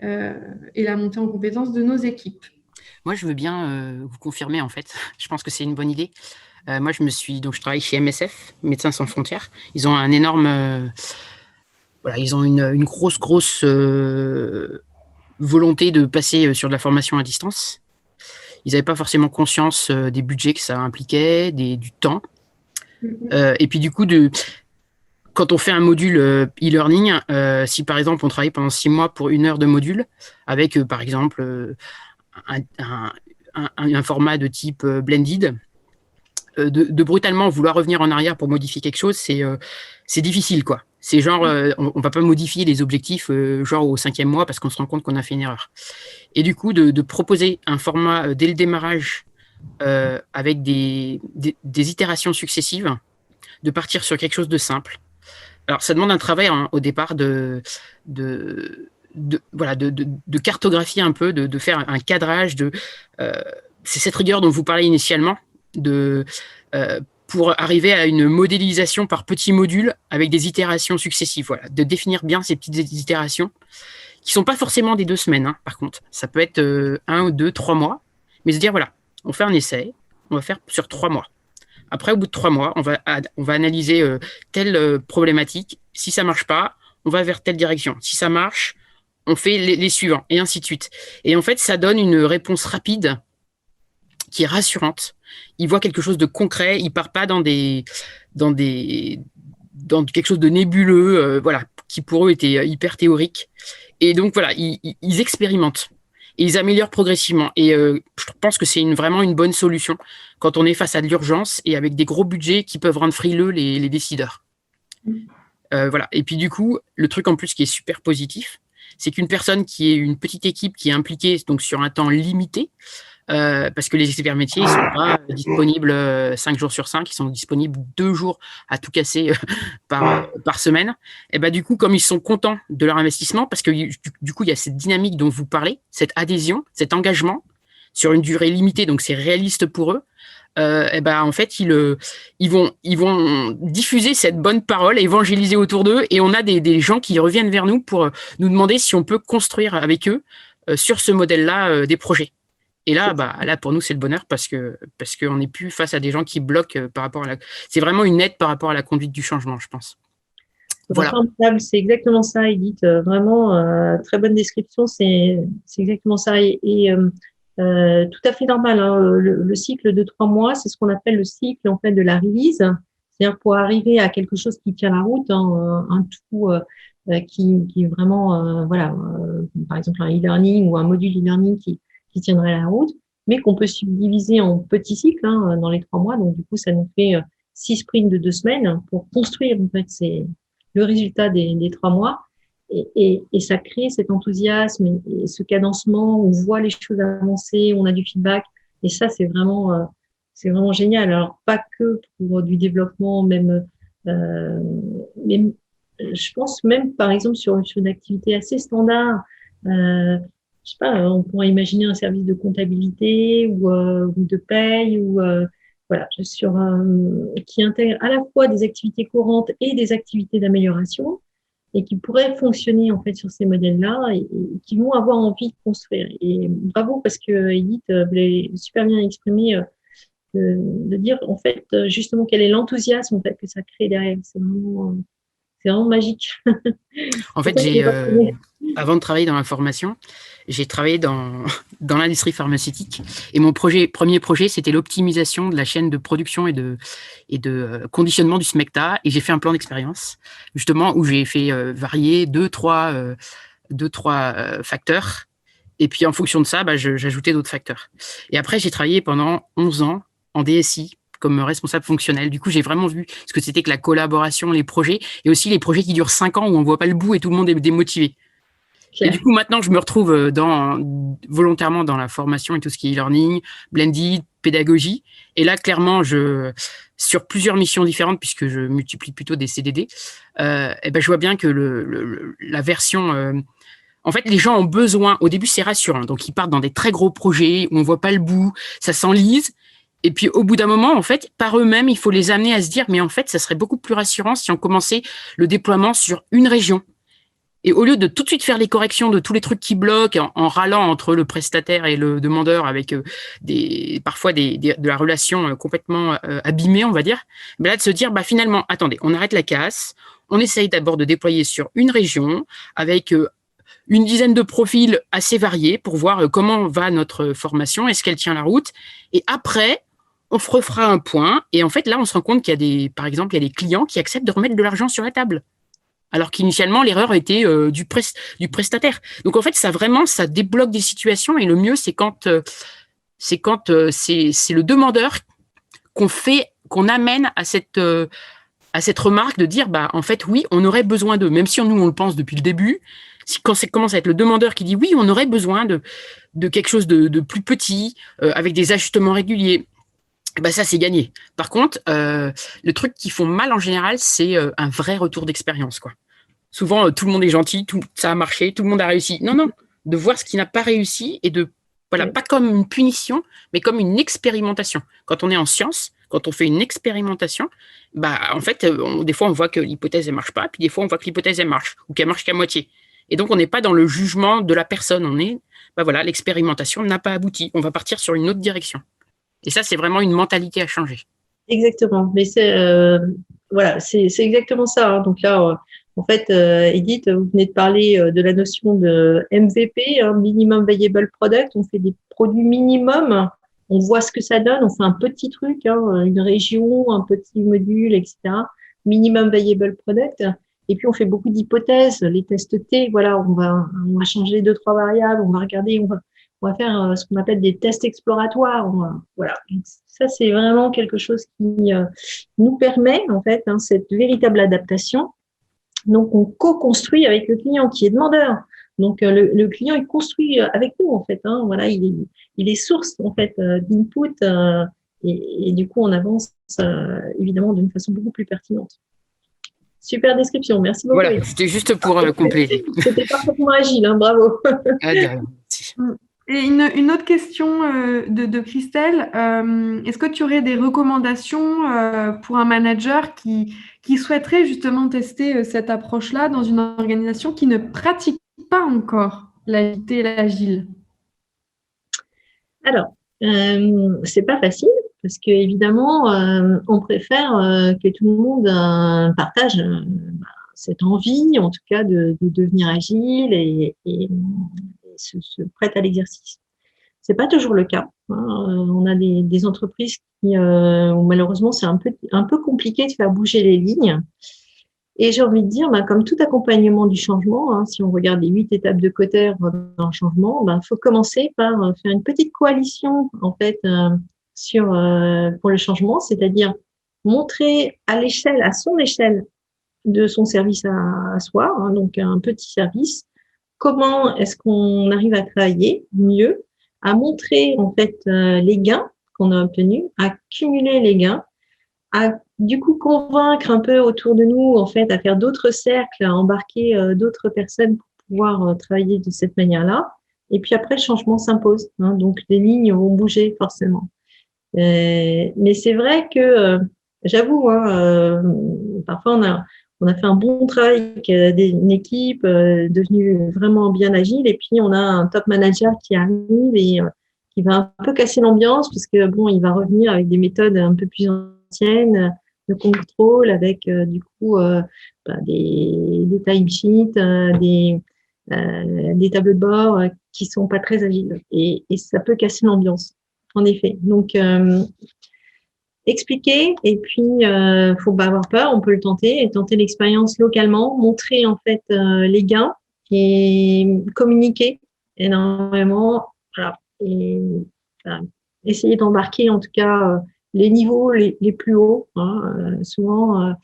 et la montée en compétences de nos équipes. Moi, je veux bien vous confirmer, en fait. Je pense que c'est une bonne idée. Moi, je travaille chez MSF, Médecins sans frontières. Ils ont un énorme... ils ont une grosse volonté de passer sur de la formation à distance. Ils n'avaient pas forcément conscience des budgets que ça impliquait, du temps. Et puis du coup, quand on fait un module e-learning, si par exemple on travaille pendant 6 mois pour 1 heure de module, avec par exemple un format de type blended, de brutalement vouloir revenir en arrière pour modifier quelque chose, c'est difficile, quoi. C'est genre, on va pas modifier les objectifs genre au 5e mois parce qu'on se rend compte qu'on a fait une erreur. Et du coup, de proposer un format dès le démarrage avec des itérations successives, de partir sur quelque chose de simple. Alors, ça demande un travail au départ de cartographier un peu, de faire un cadrage. C'est cette rigueur dont vous parlez initialement, pour arriver à une modélisation par petits modules avec des itérations successives. Voilà, de définir bien ces petites itérations qui ne sont pas forcément des 2 semaines, par contre. Ça peut être 1 ou 2, 3 mois. Mais se dire, voilà, on fait un essai, on va faire sur 3 mois. Après, au bout de 3 mois, on va analyser telle problématique. Si ça ne marche pas, on va vers telle direction. Si ça marche, on fait les suivants, et ainsi de suite. Et en fait, ça donne une réponse rapide qui est rassurante. Il voit quelque chose de concret. Il part pas dans quelque chose de nébuleux, qui pour eux était hyper théorique. Et donc voilà, ils expérimentent et ils améliorent progressivement. Et je pense que c'est vraiment une bonne solution quand on est face à de l'urgence et avec des gros budgets qui peuvent rendre frileux les décideurs. Voilà. Et puis du coup, le truc en plus qui est super positif, c'est qu'une personne qui est une petite équipe qui est impliquée donc sur un temps limité, parce que les experts métiers ne sont pas disponibles 5 jours sur 5, ils sont disponibles 2 jours à tout casser par semaine. Et du coup, comme ils sont contents de leur investissement, parce que du coup, il y a cette dynamique dont vous parlez, cette adhésion, cet engagement sur une durée limitée, donc c'est réaliste pour eux, en fait, ils vont diffuser cette bonne parole, évangéliser autour d'eux, et on a des gens qui reviennent vers nous pour nous demander si on peut construire avec eux sur ce modèle-là des projets. Et là, là pour nous, c'est le bonheur parce qu'on n'est plus face à des gens qui bloquent par rapport à la. C'est vraiment une aide par rapport à la conduite du changement, je pense. Voilà. C'est exactement ça, Edith. Vraiment, très bonne description. C'est exactement ça. Tout à fait normal. Hein. Le cycle de 3 mois, c'est ce qu'on appelle le cycle en fait de la release. C'est-à-dire pour arriver à quelque chose qui tient la route, hein, un tout qui est vraiment, par exemple un e-learning ou un module e-learning qui tiendrait la route, mais qu'on peut subdiviser en petits cycles hein, dans les 3 mois. Donc du coup, ça nous fait 6 sprints de 2 semaines pour construire en fait le résultat des 3 mois. Et ça crée cet enthousiasme et ce cadencement, on voit les choses avancer, on a du feedback, et ça c'est vraiment génial. Alors pas que pour du développement, même je pense même par exemple sur une activité assez standard, je sais pas, on pourrait imaginer un service de comptabilité ou de paye ou voilà, qui intègre à la fois des activités courantes et des activités d'amélioration, et qui pourraient fonctionner en fait sur ces modèles-là et qui vont avoir envie de construire. Et bravo parce que Edith, vous l'avez super bien exprimé, de dire en fait justement quel est l'enthousiasme en fait que ça crée derrière. C'est vraiment magique. En fait, avant de travailler dans la formation, j'ai travaillé dans l'industrie pharmaceutique, et mon premier projet, c'était l'optimisation de la chaîne de production et de conditionnement du SMECTA, et j'ai fait un plan d'expérience, justement, où j'ai fait varier deux, trois facteurs, et puis en fonction de ça, j'ajoutais d'autres facteurs. Et après, j'ai travaillé pendant 11 ans en DSI, comme responsable fonctionnel. Du coup, j'ai vraiment vu ce que c'était que la collaboration, les projets, et aussi les projets qui durent 5 ans où on voit pas le bout et tout le monde est démotivé. Et du coup, maintenant, je me retrouve volontairement dans la formation et tout ce qui est e-learning, blended, pédagogie. Et là, clairement, sur plusieurs missions différentes, puisque je multiplie plutôt des CDD, je vois bien que la version... en fait, les gens ont besoin... Au début, c'est rassurant. Donc, ils partent dans des très gros projets où on voit pas le bout, ça s'enlise. Et puis, au bout d'un moment, en fait, par eux-mêmes, il faut les amener à se dire, mais en fait, ça serait beaucoup plus rassurant si on commençait le déploiement sur une région. Et au lieu de tout de suite faire les corrections de tous les trucs qui bloquent en râlant entre le prestataire et le demandeur avec parfois de la relation complètement abîmée, on va dire, là, de se dire, finalement, attendez, on arrête la casse, on essaye d'abord de déployer sur une région avec une dizaine de profils assez variés pour voir comment va notre formation, est-ce qu'elle tient la route. Et après, on refera un point. Et en fait, là, on se rend compte qu'il y a par exemple, il y a des clients qui acceptent de remettre de l'argent sur la table. Alors qu'initialement, l'erreur était du prestataire. Donc, en fait, ça débloque des situations. Et le mieux, c'est quand c'est le demandeur qu'on amène à cette remarque de dire, en fait, oui, on aurait besoin d'eux. Même si nous, on le pense depuis le début, quand ça commence à être le demandeur qui dit, oui, on aurait besoin de quelque chose de plus petit, avec des ajustements réguliers, ça, c'est gagné. Par contre, le truc qui font mal en général, c'est un vrai retour d'expérience, quoi. Souvent, tout le monde est gentil, ça a marché, tout le monde a réussi. Non, de voir ce qui n'a pas réussi et pas comme une punition, mais comme une expérimentation. Quand on est en science, quand on fait une expérimentation, en fait, des fois, on voit que l'hypothèse, elle marche pas, puis des fois, on voit que l'hypothèse, elle marche, ou qu'elle marche qu'à moitié. Et donc, on n'est pas dans le jugement de la personne. On est, l'expérimentation n'a pas abouti. On va partir sur une autre direction. Et ça, c'est vraiment une mentalité à changer. Exactement. Mais c'est exactement ça. Hein. Donc là, en fait, Edith, vous venez de parler de la notion de MVP, Minimum Viable Product. On fait des produits minimum. On voit ce que ça donne. On fait un petit truc, une région, un petit module, etc. Minimum Viable Product. Et puis, on fait beaucoup d'hypothèses. Les tests T, voilà, on va changer 2-3 variables. On va regarder, on va faire ce qu'on appelle des tests exploratoires. Voilà. Donc, ça, c'est vraiment quelque chose qui nous permet, en fait, cette véritable adaptation. Donc, on co-construit avec le client qui est demandeur. Donc, le client, il construit avec nous, en fait. Voilà, il est source, en fait, d'input. Et du coup, on avance, évidemment, d'une façon beaucoup plus pertinente. Super description. Merci beaucoup. Voilà, c'était juste pour compléter. C'était parfaitement agile, bravo. Merci. Et une autre question de Christelle, est-ce que tu aurais des recommandations pour un manager qui souhaiterait justement tester cette approche-là dans une organisation qui ne pratique pas encore l'agilité et l'agile? Alors, c'est pas facile parce que évidemment, on préfère que tout le monde partage cette envie, en tout cas, de devenir agile et se prête à l'exercice. C'est pas toujours le cas, hein. On a des entreprises où malheureusement c'est un peu compliqué de faire bouger les lignes. Et j'ai envie de dire, comme tout accompagnement du changement, hein, si on regarde les 8 étapes de Kotter dans le changement, faut commencer par faire une petite coalition en fait pour le changement, c'est-à-dire montrer à son échelle de son service à soi, hein, donc un petit service, comment est-ce qu'on arrive à travailler mieux, à montrer en fait les gains qu'on a obtenus, à cumuler les gains, à du coup convaincre un peu autour de nous en fait à faire d'autres cercles, à embarquer d'autres personnes pour pouvoir travailler de cette manière-là. Et puis après, le changement s'impose, hein, donc les lignes vont bouger forcément. Mais c'est vrai que j'avoue, hein, parfois on a fait un bon travail avec une équipe devenue vraiment bien agile, et puis on a un top manager qui arrive et qui va un peu casser l'ambiance parce que bon, il va revenir avec des méthodes un peu plus anciennes de contrôle avec du coup des timesheets, des tableaux de bord qui sont pas très agiles et ça peut casser l'ambiance. En effet. Donc, expliquer et puis faut pas avoir peur, on peut le tenter et tenter l'expérience localement, montrer en fait les gains et communiquer énormément, voilà, et essayer d'embarquer en tout cas les niveaux les plus hauts, hein. Souvent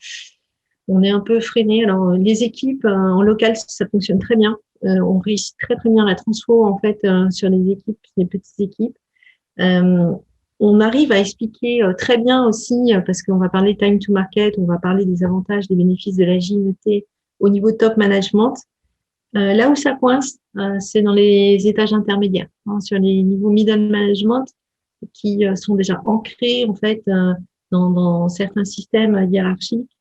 on est un peu freiné. Alors les équipes en local ça fonctionne très bien, on réussit très très bien la transfo en fait sur les équipes, les petites équipes. On arrive à expliquer très bien aussi, parce qu'on va parler time to market, on va parler des avantages, des bénéfices de l'agilité au niveau top management. Là où ça coince, c'est dans les étages intermédiaires, hein, sur les niveaux middle management qui sont déjà ancrés en fait dans certains systèmes hiérarchiques.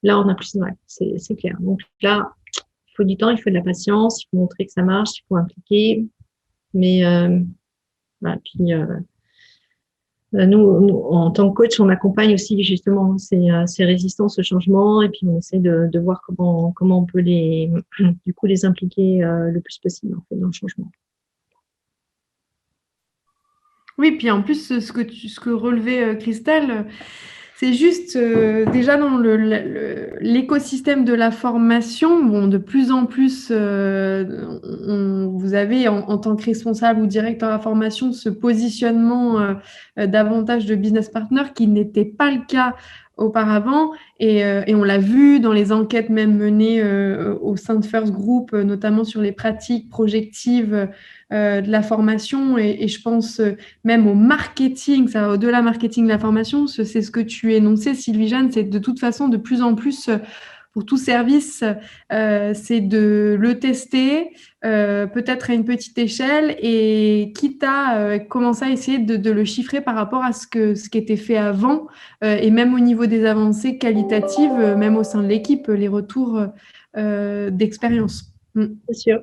Là, on a plus de mal, c'est clair. Donc là, il faut du temps, il faut de la patience, il faut montrer que ça marche, il faut impliquer. Mais voilà, puis nous, en tant que coach, on accompagne aussi justement ces résistances au changement et puis on essaie de voir comment on peut les impliquer le plus possible en fait, dans le changement. Oui, puis en plus, ce que relevait Christelle, c'est juste déjà dans l'écosystème de la formation, bon, de plus en plus, vous avez en tant que responsable ou directeur de la formation ce positionnement davantage de business partner qui n'était pas le cas auparavant et on l'a vu dans les enquêtes même menées au sein de First Group, notamment sur les pratiques projectives de la formation et je pense même au marketing, ça va au-delà marketing de la formation, c'est ce que tu énonçais, Sylvie-Jeanne, c'est de toute façon de plus en plus pour tout service, c'est de le tester, peut-être à une petite échelle et quitte à commencer à essayer de le chiffrer par rapport à ce qui était fait avant et même au niveau des avancées qualitatives, même au sein de l'équipe, les retours d'expérience. C'est sûr.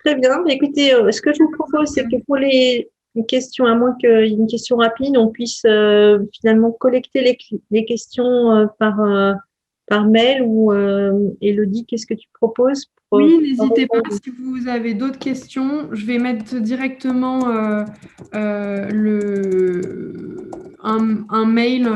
Très bien. Écoutez, ce que je vous propose, c'est que pour les questions, à moins qu'il y ait une question rapide, on puisse finalement collecter les questions par mail ou Élodie, qu'est-ce que tu proposes Oui, n'hésitez pas. Si vous avez d'autres questions, je vais mettre directement un mail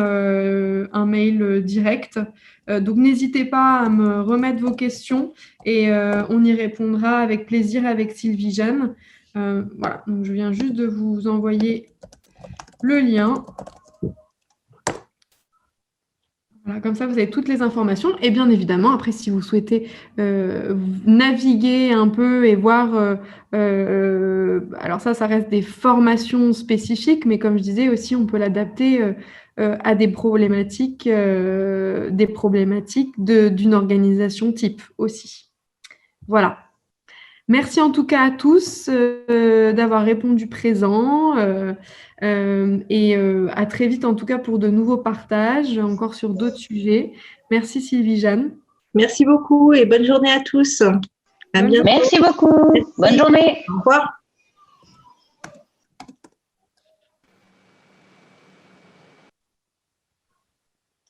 direct. Donc, n'hésitez pas à me remettre vos questions et on y répondra avec plaisir avec Sylvie-Jeanne. Voilà, donc je viens juste de vous envoyer le lien. Voilà, comme ça, vous avez toutes les informations. Et bien évidemment, après, si vous souhaitez naviguer un peu et voir, alors ça reste des formations spécifiques, mais comme je disais aussi, on peut l'adapter à des problématiques d'une organisation type aussi. Voilà. Merci en tout cas à tous d'avoir répondu présent et à très vite en tout cas pour de nouveaux partages, encore sur d'autres sujets. Merci Sylvie-Jeanne. Merci beaucoup et bonne journée à tous. À bientôt. Merci beaucoup. Merci. Bonne journée. Au revoir.